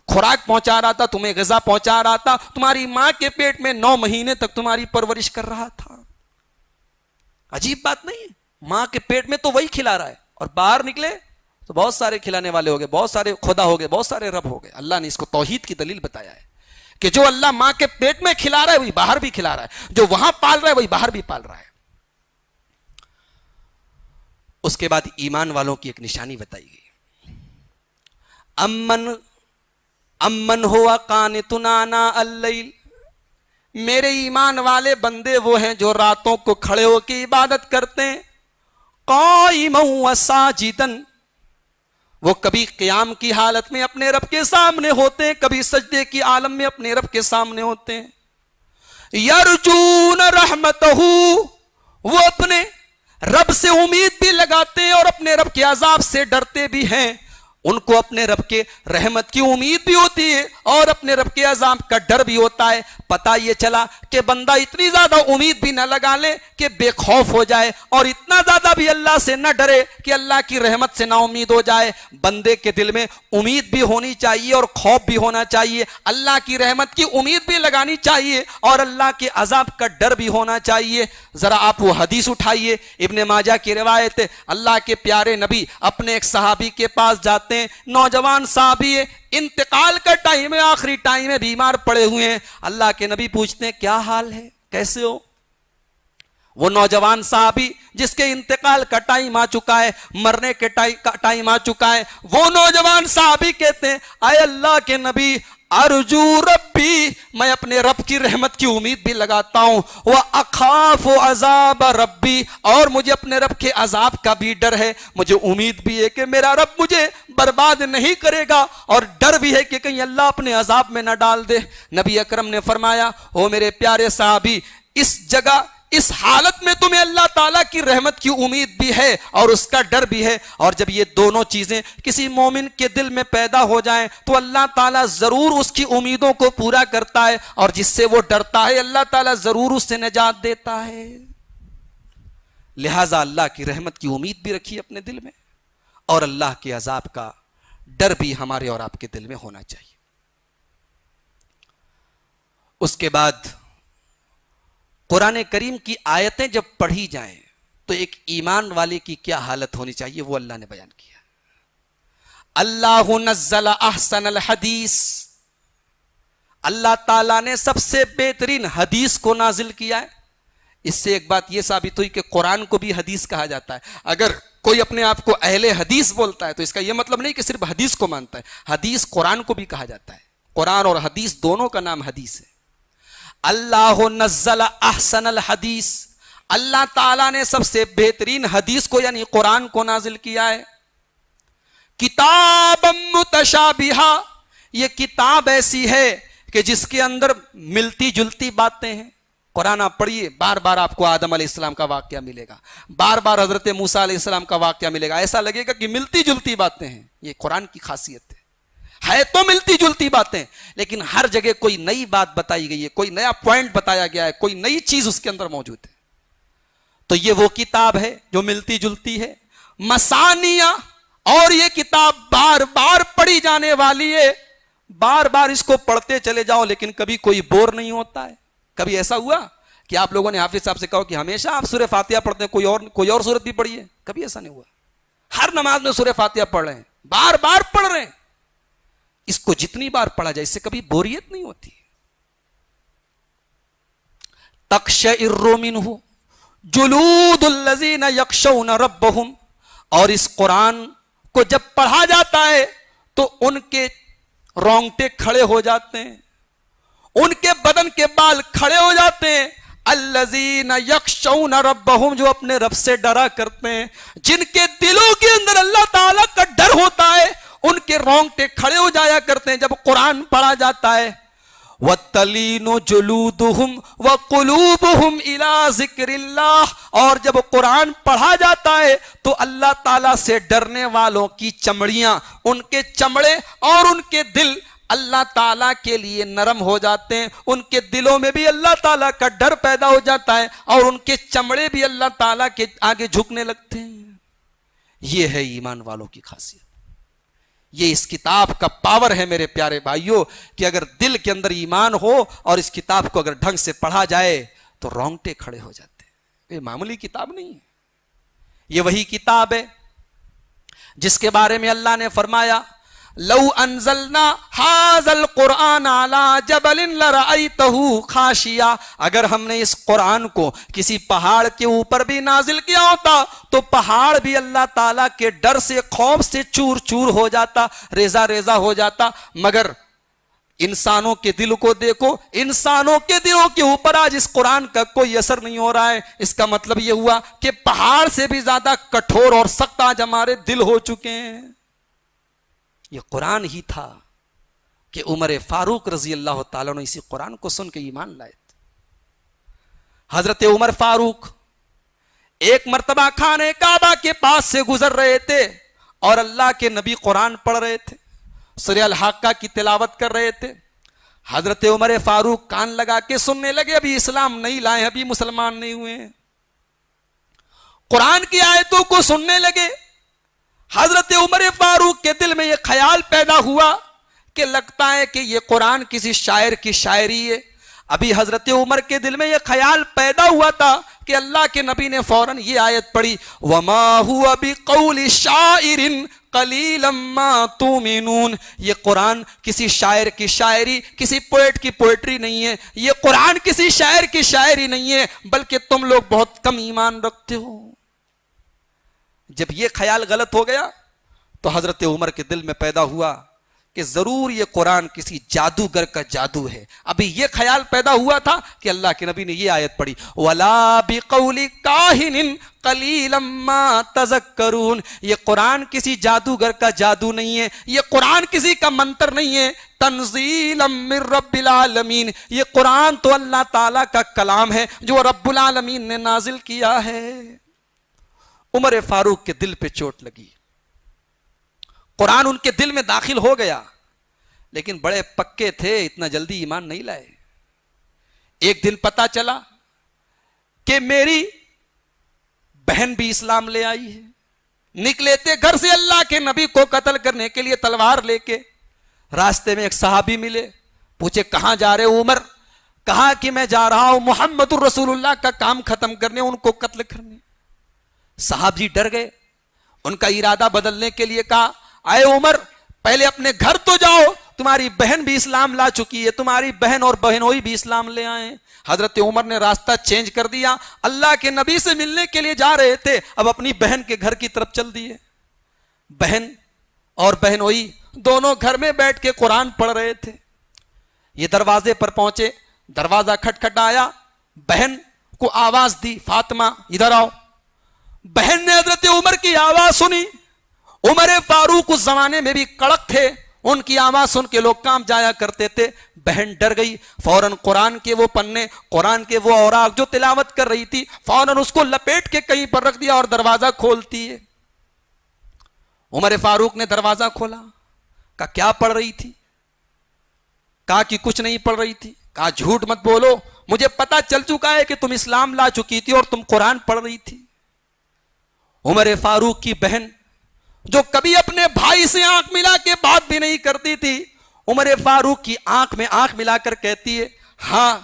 خوراک پہنچا رہا تھا، تمہیں غذا پہنچا رہا تھا؟ تمہاری ماں کے پیٹ میں 9 مہینے تک تمہاری پرورش کر رہا تھا۔ عجیب بات نہیں ہے؟ ماں کے پیٹ میں تو وہی کھلا رہا ہے، اور باہر نکلے تو بہت سارے کھلانے والے ہو گئے، بہت سارے خدا ہو گئے، بہت سارے رب ہو گئے۔ اللہ نے اس کو توحید کی دلیل بتایا ہے کہ جو اللہ ماں کے پیٹ میں کھلا رہا ہے وہی باہر بھی کھلا رہا ہے، جو وہاں پال رہا ہے وہی باہر بھی پال رہا ہے۔ اس کے بعد ایمان والوں کی ایک نشانی بتائی گئی، امن ہوا قانتن آناء اللیل، میرے ایمان والے بندے وہ ہیں جو راتوں کو کھڑے ہو کے عبادت کرتے ہیں، قائما وساجدا، وہ کبھی قیام کی حالت میں اپنے رب کے سامنے ہوتے ہیں، کبھی سجدے کی عالم میں اپنے رب کے سامنے ہوتے ہیں۔ یرجون رحمتہ، وہ اپنے رب سے امید بھی لگاتے ہیں اور اپنے رب کے عذاب سے ڈرتے بھی ہیں۔ ان کو اپنے رب کے رحمت کی امید بھی ہوتی ہے اور اپنے رب کے عذاب کا ڈر بھی ہوتا ہے۔ پتہ یہ چلا کہ بندہ اتنی زیادہ امید بھی نہ لگا لے کہ بے خوف ہو جائے، اور اتنا زیادہ بھی اللہ سے نہ ڈرے کہ اللہ کی رحمت سے نا امید ہو جائے۔ بندے کے دل میں امید بھی ہونی چاہیے اور خوف بھی ہونا چاہیے، اللہ کی رحمت کی امید بھی لگانی چاہیے اور اللہ کے عذاب کا ڈر بھی ہونا چاہیے۔ ذرا آپ وہ حدیث اٹھائیے، ابن ماجہ کی روایت ہے، اللہ کے پیارے نبی اپنے ایک صحابی کے پاس جاتے ہیں، نوجوان صحابی ہے، انتقال کا ٹائم ہے، آخری ٹائم ہے، بیمار پڑے ہوئے ہیں۔ اللہ کے نبی پوچھتے ہیں کیا حال ہے، کیسے ہو؟ وہ نوجوان صحابی جس کے انتقال کا ٹائم آ چکا ہے, مرنے کے ٹائم آ چکا ہے, وہ نوجوان صحابی کہتے ہیں اے اللہ کے نبی ارجو ربی, میں اپنے رب کی رحمت کی امید بھی لگاتا ہوں, وَأَخَافُ عَذَابَ ربی, اور مجھے اپنے رب کے عذاب کا بھی ڈر ہے, مجھے امید بھی ہے کہ میرا رب مجھے برباد نہیں کرے گا, اور ڈر بھی ہے کہ کہیں اللہ اپنے عذاب میں نہ ڈال دے. نبی اکرم نے فرمایا او میرے پیارے صحابی, اس جگہ اس حالت میں تمہیں اللہ تعالیٰ کی رحمت کی امید بھی ہے اور اس کا ڈر بھی ہے, اور جب یہ دونوں چیزیں کسی مومن کے دل میں پیدا ہو جائیں تو اللہ تعالیٰ ضرور اس کی امیدوں کو پورا کرتا ہے, اور جس سے وہ ڈرتا ہے اللہ تعالیٰ ضرور اس سے نجات دیتا ہے. لہٰذا اللہ کی رحمت کی امید بھی رکھیے اپنے دل میں, اور اللہ کے عذاب کا ڈر بھی ہمارے اور آپ کے دل میں ہونا چاہیے. اس کے بعد قرآن کریم کی آیتیں جب پڑھی جائیں تو ایک ایمان والے کی کیا حالت ہونی چاہیے وہ اللہ نے بیان کیا. اللہ نزل احسن الحدیث, اللہ تعالیٰ نے سب سے بہترین حدیث کو نازل کیا ہے. اس سے ایک بات یہ ثابت ہوئی کہ قرآن کو بھی حدیث کہا جاتا ہے. اگر کوئی اپنے آپ کو اہل حدیث بولتا ہے تو اس کا یہ مطلب نہیں کہ صرف حدیث کو مانتا ہے, حدیث قرآن کو بھی کہا جاتا ہے. قرآن اور حدیث دونوں کا نام حدیث ہے. اللہ نزل احسن الحدیث, اللہ تعالیٰ نے سب سے بہترین حدیث کو یعنی قرآن کو نازل کیا ہے. کتاب متشابہہ, یہ کتاب ایسی ہے کہ جس کے اندر ملتی جلتی باتیں ہیں. قرآن آپ پڑھیے, بار بار آپ کو آدم علیہ السلام کا واقعہ ملے گا, بار بار حضرت موسیٰ علیہ السلام کا واقعہ ملے گا, ایسا لگے گا کہ ملتی جلتی باتیں ہیں. یہ قرآن کی خاصیت ہے تو ملتی جلتی باتیں, لیکن ہر جگہ کوئی نئی بات بتائی گئی ہے, کوئی نیا پوائنٹ بتایا گیا ہے, کوئی نئی چیز اس کے اندر موجود ہے. تو یہ وہ کتاب ہے جو ملتی جلتی ہے. مسانیہ, اور یہ کتاب بار بار پڑھی جانے والی ہے, بار بار اس کو پڑھتے چلے جاؤ لیکن کبھی کوئی بور نہیں ہوتا ہے. کبھی ایسا ہوا کہ آپ لوگوں نے حافظ صاحب سے کہا کہ ہمیشہ آپ سورہ فاتحہ پڑھتے ہیں, کوئی اور سورت بھی پڑھی ہے؟ کبھی ایسا نہیں ہوا. ہر نماز میں سورہ فاتحہ پڑھ رہے ہیں, بار بار پڑھ رہے ہیں. اس کو جتنی بار پڑھا جائے اس سے کبھی بوریت نہیں ہوتی. تقشعر منہ جلود الذین یخشون ربہم, اور اس قرآن کو جب پڑھا جاتا ہے تو ان کے رونگٹے کھڑے ہو جاتے ہیں, ان کے بدن کے بال کھڑے ہو جاتے ہیں. الذین یخشون ربہم, جو اپنے رب سے ڈرا کرتے ہیں, جن کے دلوں کے اندر اللہ تعالیٰ کا ڈر ہوتا ہے, ان کے رونگٹے کھڑے ہو جایا کرتے ہیں جب قرآن پڑھا جاتا ہے. وَتَلِينُ جُلُودُهُمْ وَقُلُوبُهُمْ إِلَىٰ ذِكْرِ اللَّهِ, اور جب قرآن پڑھا جاتا ہے تو اللہ تعالیٰ سے ڈرنے والوں کی چمڑیاں, ان کے چمڑے اور ان کے دل اللہ تعالیٰ کے لیے نرم ہو جاتے ہیں. ان کے دلوں میں بھی اللہ تعالیٰ کا ڈر پیدا ہو جاتا ہے اور ان کے چمڑے بھی اللہ تعالیٰ کے آگے جھکنے لگتے ہیں. یہ ہے ایمان والوں کی خاصیت. یہ اس کتاب کا پاور ہے میرے پیارے بھائیوں, کہ اگر دل کے اندر ایمان ہو اور اس کتاب کو اگر ڈھنگ سے پڑھا جائے تو رونگٹے کھڑے ہو جاتے ہیں. یہ معمولی کتاب نہیں ہے, یہ وہی کتاب ہے جس کے بارے میں اللہ نے فرمایا لو انزلنا ھذا القرآن علی جبل لرأیتہ خاشعا, اگر ہم نے اس قرآن کو کسی پہاڑ کے اوپر بھی نازل کیا ہوتا تو پہاڑ بھی اللہ تعالیٰ کے ڈر سے, خوف سے چور چور ہو جاتا, ریزہ ریزہ ہو جاتا. مگر انسانوں کے دل کو دیکھو, انسانوں کے دلوں کے اوپر آج اس قرآن کا کوئی اثر نہیں ہو رہا ہے. اس کا مطلب یہ ہوا کہ پہاڑ سے بھی زیادہ کٹھور اور سخت آج ہمارے دل ہو چکے ہیں. یہ قرآن ہی تھا کہ عمر فاروق رضی اللہ تعالیٰ نے اسی قرآن کو سن کے ایمان لائے. حضرت عمر فاروق ایک مرتبہ خانے کعبہ کے پاس سے گزر رہے تھے اور اللہ کے نبی قرآن پڑھ رہے تھے, سورہ الحاقہ کی تلاوت کر رہے تھے. حضرت عمر فاروق کان لگا کے سننے لگے, ابھی اسلام نہیں لائے, ابھی مسلمان نہیں ہوئے ہیں. قرآن کی آیتوں کو سننے لگے. حضرت عمر فاروق کے دل میں یہ خیال پیدا ہوا کہ لگتا ہے کہ یہ قرآن کسی شاعر کی شاعری ہے. ابھی حضرت عمر کے دل میں یہ خیال پیدا ہوا تھا کہ اللہ کے نبی نے فوراً یہ آیت پڑھی وَمَا هُوَ بِقَوْلِ شَاعِرٍ قَلِيلًا مَا تُؤْمِنُونَ. یہ قرآن کسی شاعر کی شاعری، کسی پوئٹ کی پوئٹری نہیں ہے. یہ قرآن کسی شاعر کی شاعری نہیں ہے، بلکہ تم لوگ بہت کم ایمان رکھتے ہو. جب یہ خیال غلط ہو گیا تو حضرت عمر کے دل میں پیدا ہوا کہ ضرور یہ قرآن کسی جادوگر کا جادو ہے. ابھی یہ خیال پیدا ہوا تھا کہ اللہ کے نبی نے یہ آیت پڑھی وَلَا بِقَوْلِ كَاهِنٍ قَلِيلًا مَا تَذَكَّرُونَ. یہ قرآن کسی جادوگر کا جادو نہیں ہے، یہ قرآن کسی کا منتر نہیں ہے. تنزیلا من رب العالمین. یہ قرآن تو اللہ تعالیٰ کا کلام ہے جو رب العالمین نے نازل کیا ہے. عمر فاروق کے دل پہ چوٹ لگی. قرآن ان کے دل میں داخل ہو گیا، لیکن بڑے پکے تھے، اتنا جلدی ایمان نہیں لائے. ایک دن پتا چلا کہ میری بہن بھی اسلام لے آئی ہے. نکلے تھے گھر سے اللہ کے نبی کو قتل کرنے کے لیے تلوار لے کے. راستے میں ایک صحابی ملے، پوچھے کہاں جا رہے ہو عمر؟ کہا کہ میں جا رہا ہوں محمد الرسول اللہ کا کام ختم کرنے، ان کو قتل کرنے. صحابی ڈر گئے، ان کا ارادہ بدلنے کے لیے کہا اے عمر پہلے اپنے گھر تو جاؤ، تمہاری بہن بھی اسلام لا چکی ہے، تمہاری بہن اور بہنوئی بھی اسلام لے آئے. حضرت عمر نے راستہ چینج کر دیا، اللہ کے نبی سے ملنے کے لیے جا رہے تھے، اب اپنی بہن کے گھر کی طرف چل دیے. بہن اور بہنوئی دونوں گھر میں بیٹھ کے قرآن پڑھ رہے تھے. یہ دروازے پر پہنچے، دروازہ کھٹکھٹایا، بہن کو آواز دی فاطمہ ادھر آؤ. بہن نے حضرت عمر کی آواز سنی. عمر فاروق اس زمانے میں بھی کڑک تھے، ان کی آواز سن کے لوگ کام جایا کرتے تھے. بہن ڈر گئی، فوراً قرآن کے وہ پنے، قرآن کے وہ اوراق جو تلاوت کر رہی تھی فوراً اس کو لپیٹ کے کہیں پر رکھ دیا اور دروازہ کھولتی ہے. عمر فاروق نے دروازہ کھولا، کہا کیا پڑھ رہی تھی؟ کہا کہ کچھ نہیں پڑھ رہی تھی. کہا جھوٹ مت بولو، مجھے پتا چل چکا ہے کہ تم اسلام لا چکی تھی اور تم قرآن پڑھ رہی تھی. عمر فاروق کی بہن جو کبھی اپنے بھائی سے آنکھ ملا کے بات بھی نہیں کرتی تھی، عمر فاروق کی آنکھ میں آنکھ ملا کر کہتی ہے ہاں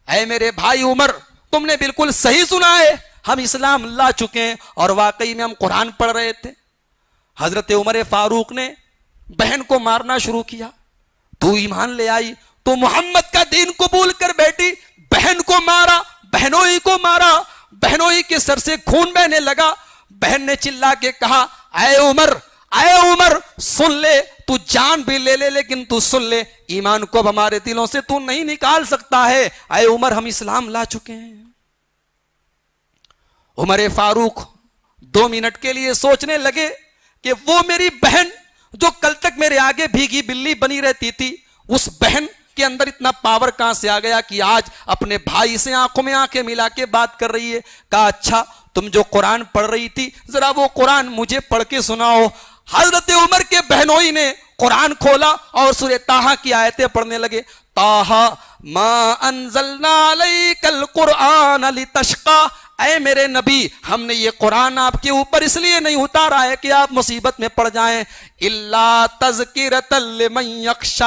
اے میرے بھائی عمر، تم نے بالکل صحیح سنا ہے، ہم اسلام لا چکے ہیں اور واقعی میں ہم قرآن پڑھ رہے تھے. حضرت عمر فاروق نے بہن کو مارنا شروع کیا. تو ایمان لے آئی، تو محمد کا دین قبول کر بیٹھی، بہن کو مارا، بہنوئی کو مارا، بہنوئی کے سر سے خون بہنے لگا. بہن نے چلا کے کہا اے عمر سن لے، تو جان بھی لے لے لیکن تو سن لے، ایمان کو اب ہمارے دلوں سے تو نہیں نکال سکتا ہے. اے عمر ہم اسلام لا چکے ہیں. عمر فاروق 2 منٹ کے لیے سوچنے لگے کہ وہ میری بہن جو کل تک میرے آگے بھیگی بلی بنی رہتی تھی، اس بہن کے اندر اتنا پاور کہاں سے آ گیا کہ آج اپنے بھائی سے آنکھوں میں آنکھیں ملا کے بات کر رہی ہے. کہا اچھا تم جو قرآن پڑھ رہی تھی ذرا وہ قرآن مجھے پڑھ کے سناؤ. حضرت عمر کے بہنوئی نے قرآن کھولا اور سورہ طٰہٰ کی آیتیں پڑھنے لگے. طٰہٰ ما انزلنا علیک القرآن لتشقی. اے میرے نبی ہم نے یہ قرآن آپ کے اوپر اس لیے نہیں اتارا ہے کہ آپ مصیبت میں پڑ جائیں. الا تذکرۃ لمن یخشی.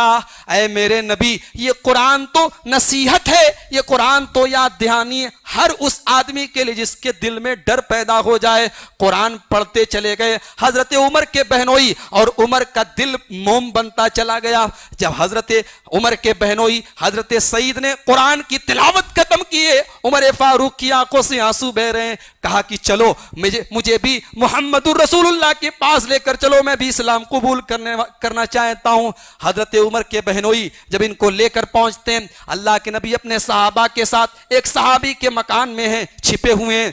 اے میرے نبی یہ قرآن تو نصیحت ہے، یہ قرآن تو یاد دہانی ہے ہر اس آدمی کے لیے جس کے دل میں ڈر پیدا ہو جائے. قرآن پڑھتے چلے گئے. حضرت عمر کے بہنوئی اور عمر کا دل موم بنتا چلا گیا. جب حضرت عمر کے بہنوئی حضرت سعید نے قرآن کی تلاوت ختم کیے، عمر فاروق کی آنکھوں سے آنسو بہ رہے ہیں. کہا کہ چلو مجھے بھی محمد الرسول اللہ کے پاس لے کر چلو، میں بھی اسلام قبول کرنا چاہتا ہوں. حضرت عمر کے بہنوئی جب ان کو لے کر پہنچتے ہیں، اللہ کے نبی اپنے صحابہ کے ساتھ ایک صحابی کے مکان میں ہیں، چھپے ہوئے ہیں.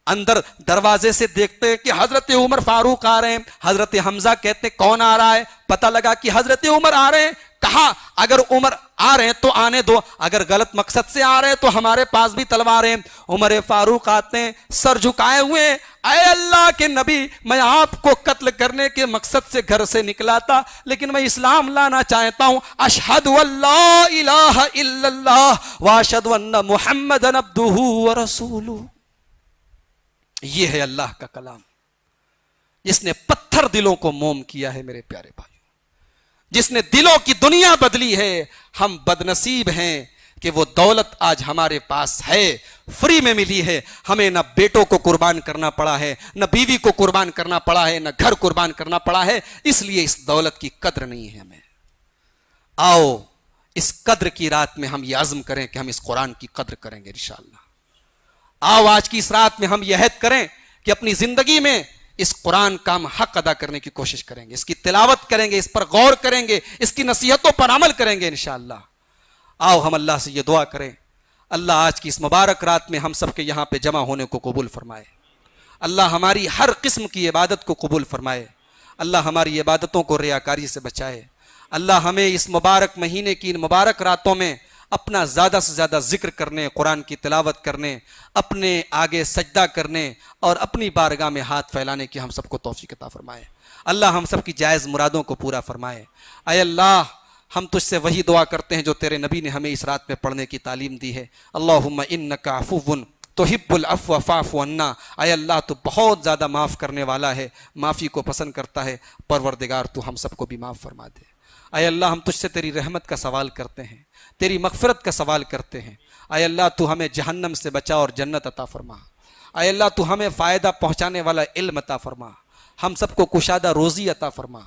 اندر دروازے سے دیکھتے ہیں کہ حضرت عمر فاروق آ رہے ہیں. حضرت حمزہ کہتے ہیں کون آ رہا ہے؟ پتہ لگا کہ حضرت عمر آ رہے ہیں. کہا اگر عمر آ رہے ہیں تو آنے دو، اگر غلط مقصد سے آ رہے ہیں تو ہمارے پاس بھی تلواریں. عمر فاروق آتے ہیں سر جھکائے ہوئے ہیں. اے اللہ کے نبی میں آپ کو قتل کرنے کے مقصد سے گھر سے نکلا تھا، لیکن میں اسلام لانا چاہتا ہوں. اشہد ان لا الہ الا اللہ واشہد ان محمدًا عبدہ ورسولہ. یہ ہے اللہ کا کلام جس نے پتھر دلوں کو موم کیا ہے. میرے پیارے بھائیو، جس نے دلوں کی دنیا بدلی ہے. ہم بدنصیب ہیں، کہ وہ دولت آج ہمارے پاس ہے، فری میں ملی ہے، ہمیں نہ بیٹوں کو قربان کرنا پڑا ہے، نہ بیوی کو قربان کرنا پڑا ہے، نہ گھر قربان کرنا پڑا ہے، اس لیے اس دولت کی قدر نہیں ہے ہمیں۔ آؤ اس قدر کی رات میں ہم یہ عزم کریں کہ ہم اس قرآن کی قدر کریں گے انشاءاللہ۔ آؤ آج کی اس رات میں ہم یہ عہد کریں کہ اپنی زندگی میں اس قرآن کا ہم حق ادا کرنے کی کوشش کریں گے، اس کی تلاوت کریں گے، اس پر غور کریں گے، اس کی نصیحتوں پر عمل کریں گے انشاءاللہ۔ آؤ ہم اللہ سے یہ دعا کریں، اللہ آج کی اس مبارک رات میں ہم سب کے یہاں پہ جمع ہونے کو قبول فرمائے، اللہ ہماری ہر قسم کی عبادت کو قبول فرمائے، اللہ ہماری عبادتوں کو ریاکاری سے بچائے، اللہ ہمیں اس مبارک مہینے کی ان مبارک راتوں میں اپنا زیادہ سے زیادہ ذکر کرنے، قرآن کی تلاوت کرنے، اپنے آگے سجدہ کرنے اور اپنی بارگاہ میں ہاتھ پھیلانے کی ہم سب کو توفیق عطا فرمائے، اللہ ہم سب کی جائز مرادوں کو پورا فرمائے۔ اے اللہ ہم تجھ سے وہی دعا کرتے ہیں جو تیرے نبی نے ہمیں اس رات میں پڑھنے کی تعلیم دی ہے، اللہم انک عفو تحب العفو فاعف عنا، اے اللہ تو بہت زیادہ معاف کرنے والا ہے، معافی کو پسند کرتا ہے، پروردگار تو ہم سب کو بھی معاف فرما دے۔ اے اللہ ہم تجھ سے تیری رحمت کا سوال کرتے ہیں، تیری مغفرت کا سوال کرتے ہیں، اے اللہ تو ہمیں جہنم سے بچا اور جنت عطا فرما، اے اللہ تو ہمیں فائدہ پہنچانے والا علم عطا فرما، ہم سب کو کشادہ روزی عطا فرما،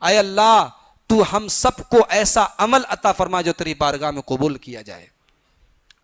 اے اللہ تو ہم سب کو ایسا عمل عطا فرما جو تیری بارگاہ میں قبول کیا جائے،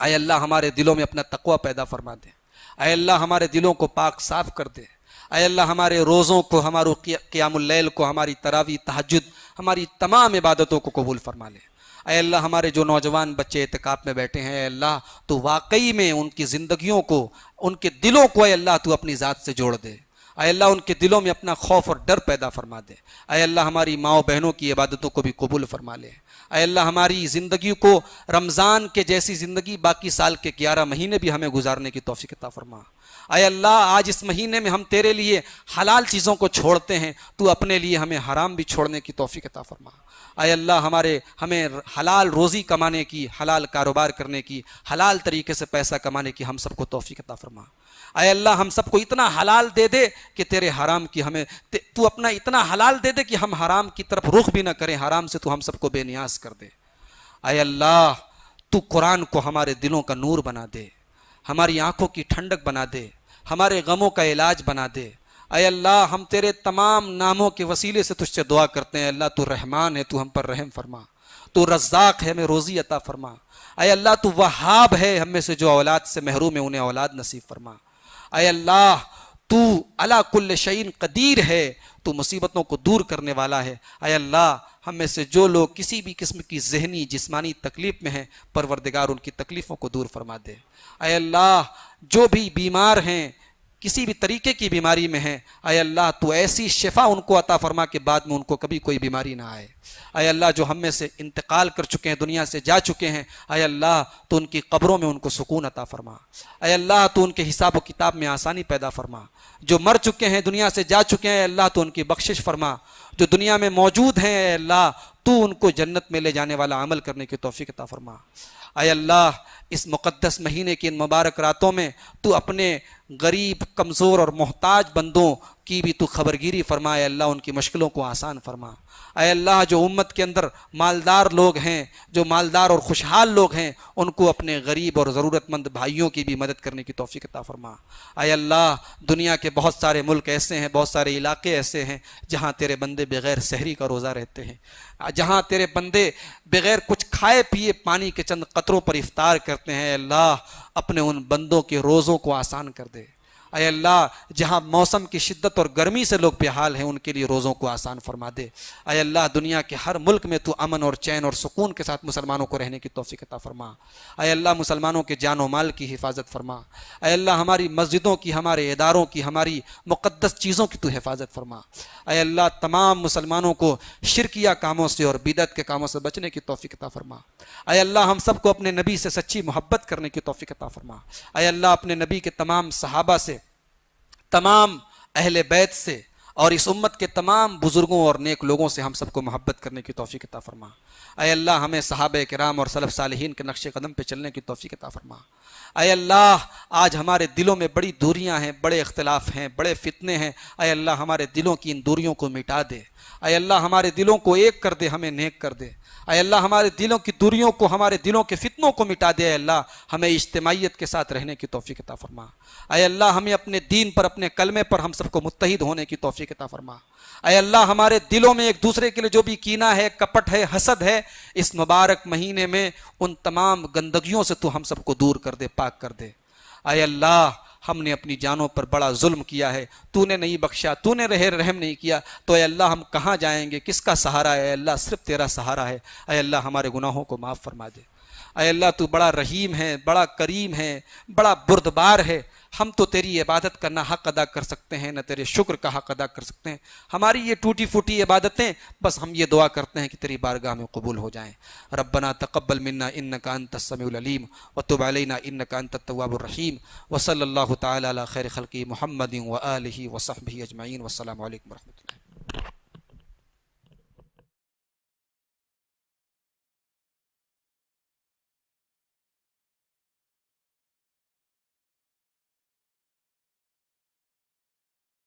اے اللہ ہمارے دلوں میں اپنا تقوی پیدا فرما دے، اے اللہ ہمارے دلوں کو پاک صاف کر دے، اے اللہ ہمارے روزوں کو، ہمارو قیام اللیل کو، ہماری تراویح تہجد، ہماری تمام عبادتوں کو قبول فرما لے، اے اللہ ہمارے جو نوجوان بچے اعتکاف میں بیٹھے ہیں، اے اللہ تو واقعی میں ان کی زندگیوں کو، ان کے دلوں کو اے اللہ تو اپنی ذات سے جوڑ دے، اے اللہ ان کے دلوں میں اپنا خوف اور ڈر پیدا فرما دے، اے اللہ ہماری ماؤں بہنوں کی عبادتوں کو بھی قبول فرما لے، اے اللہ ہماری زندگی کو رمضان کے جیسی زندگی باقی سال کے 11 مہینے بھی ہمیں گزارنے کی توفیق عطا فرما، اے اللہ آج اس مہینے میں ہم تیرے لیے حلال چیزوں کو چھوڑتے ہیں، تو اپنے لیے ہمیں حرام بھی چھوڑنے کی توفیق عطا فرما، اے اللہ ہمیں حلال روزی کمانے کی، حلال کاروبار کرنے کی، حلال طریقے سے پیسہ کمانے کی ہم سب کو توفیق عطا فرما، اے اللہ ہم سب کو اتنا حلال دے دے کہ تیرے حرام کی ہمیں تو اپنا اتنا حلال دے دے کہ ہم حرام کی طرف رخ بھی نہ کریں، حرام سے تو ہم سب کو بے نیاز کر دے، اے اللہ تو قرآن کو ہمارے دلوں کا نور بنا دے، ہماری آنکھوں کی ٹھنڈک بنا دے، ہمارے غموں کا علاج بنا دے، اے اللہ ہم تیرے تمام ناموں کے وسیلے سے تجھ سے دعا کرتے ہیں، اللہ تو رحمان ہے، تو ہم پر رحم فرما، تو رزاق ہے، ہمیں روزی عطا فرما، اے اللہ تو وہاب ہے، ہم میں سے جو اولاد سے محروم ہے انہیں اولاد نصیب فرما، اے اللہ تو علی کل شیء قدیر ہے، تو مصیبتوں کو دور کرنے والا ہے، اے اللہ ہم میں سے جو لوگ کسی بھی قسم کی ذہنی جسمانی تکلیف میں ہیں، پروردگار ان کی تکلیفوں کو دور فرما دے، اے اللہ جو بھی بیمار ہیں، کسی بھی طریقے کی بیماری میں ہیں، اے اللہ تو ایسی شفا ان کو عطا فرما کہ بعد میں ان کو کبھی کوئی بیماری نہ آئے، اے اللہ جو ہم میں سے انتقال کر چکے ہیں، دنیا سے جا چکے ہیں، اے اللہ تو ان کی قبروں میں ان کو سکون عطا فرما، اے اللہ تو ان کے حساب و کتاب میں آسانی پیدا فرما، جو مر چکے ہیں، دنیا سے جا چکے ہیں، اے اللہ تو ان کی بخشش فرما، جو دنیا میں موجود ہیں اے اللہ تو ان کو جنت میں لے جانے والا عمل کرنے کی توفیق عطا فرما، اے اللہ اس مقدس مہینے کی ان مبارک راتوں میں تو اپنے غریب کمزور اور محتاج بندوں کی بھی تو خبرگیری فرما، اے اللہ ان کی مشکلوں کو آسان فرما، اے اللہ جو امت کے اندر مالدار لوگ ہیں، جو مالدار اور خوشحال لوگ ہیں، ان کو اپنے غریب اور ضرورت مند بھائیوں کی بھی مدد کرنے کی توفیق عطا فرما، اے اللہ دنیا کے بہت سارے ملک ایسے ہیں، بہت سارے علاقے ایسے ہیں جہاں تیرے بندے بغیر سحری کا روزہ رہتے ہیں، جہاں تیرے بندے بغیر کچھ کھائے پیے پانی کے چند قطروں پر افطار کرتے ہیں، اے اللہ اپنے ان بندوں کے روزوں کو آسان کر دے، اے اللہ جہاں موسم کی شدت اور گرمی سے لوگ بے حال ہیں ان کے لیے روزوں کو آسان فرما دے، اے اللہ دنیا کے ہر ملک میں تو امن اور چین اور سکون کے ساتھ مسلمانوں کو رہنے کی توفیق عطا فرما، اے اللہ مسلمانوں کے جان و مال کی حفاظت فرما، اے اللہ ہماری مسجدوں کی، ہمارے اداروں کی، ہماری مقدس چیزوں کی تو حفاظت فرما، اے اللہ تمام مسلمانوں کو شرکیہ کاموں سے اور بدعت کے کاموں سے بچنے کی توفیق عطا فرما، اے اللہ ہم سب کو اپنے نبی سے سچی محبت کرنے کی توفیق عطا فرما، اے اللہ اپنے نبی کے تمام صحابہ سے، تمام اہل بیت سے اور اس امت کے تمام بزرگوں اور نیک لوگوں سے ہم سب کو محبت کرنے کی توفیق عطا فرما، اے اللہ ہمیں صحابہ کرام اور سلف صالحین کے نقش قدم پہ چلنے کی توفیق عطا فرما، اے اللہ آج ہمارے دلوں میں بڑی دوریاں ہیں، بڑے اختلاف ہیں، بڑے فتنے ہیں، اے اللہ ہمارے دلوں کی ان دوریوں کو مٹا دے، اے اللہ ہمارے دلوں کو ایک کر دے، ہمیں نیک کر دے، اے اللہ ہمارے دلوں کی دوریوں کو، ہمارے دلوں کے فتنوں کو مٹا دے. اے اللہ ہمیں اجتماعیت کے ساتھ رہنے کی توفیق عطا فرما. اے اللہ ہمیں اپنے دین پر، اپنے کلمے پر ہم سب کو متحد ہونے کی توفیق عطا فرما. اے اللہ ہمارے دلوں میں ایک دوسرے کے لیے جو بھی کینہ ہے، کپٹ ہے، حسد ہے، اس مبارک مہینے میں ان تمام گندگیوں سے تو ہم سب کو دور کر دے، پاک کر دے. اے اللہ ہم نے اپنی جانوں پر بڑا ظلم کیا ہے، تو نے نہیں بخشا، تو نے رحم نہیں کیا، تو اے اللہ ہم کہاں جائیں گے؟ کس کا سہارا ہے؟ اے اللہ صرف تیرا سہارا ہے. اے اللہ ہمارے گناہوں کو معاف فرما دے. اے اللہ تو بڑا رحیم ہے، بڑا کریم ہے، بڑا بردبار ہے. ہم تو تیری عبادت کا نہ حق ادا کر سکتے ہیں، نہ تیرے شکر کا حق ادا کر سکتے ہیں. ہماری یہ ٹوٹی پھوٹی عبادتیں، بس ہم یہ دعا کرتے ہیں کہ تیری بارگاہ میں قبول ہو جائیں. ربنا تقبل منا انک انت السمیع العلیم وتب علینا انک انت التواب الرحیم. وصلی اللہ تعالی علی خیر خلقہ محمد وآلہ وصحبہ اجمعین. والسلام علیکم ورحمۃ اللہ.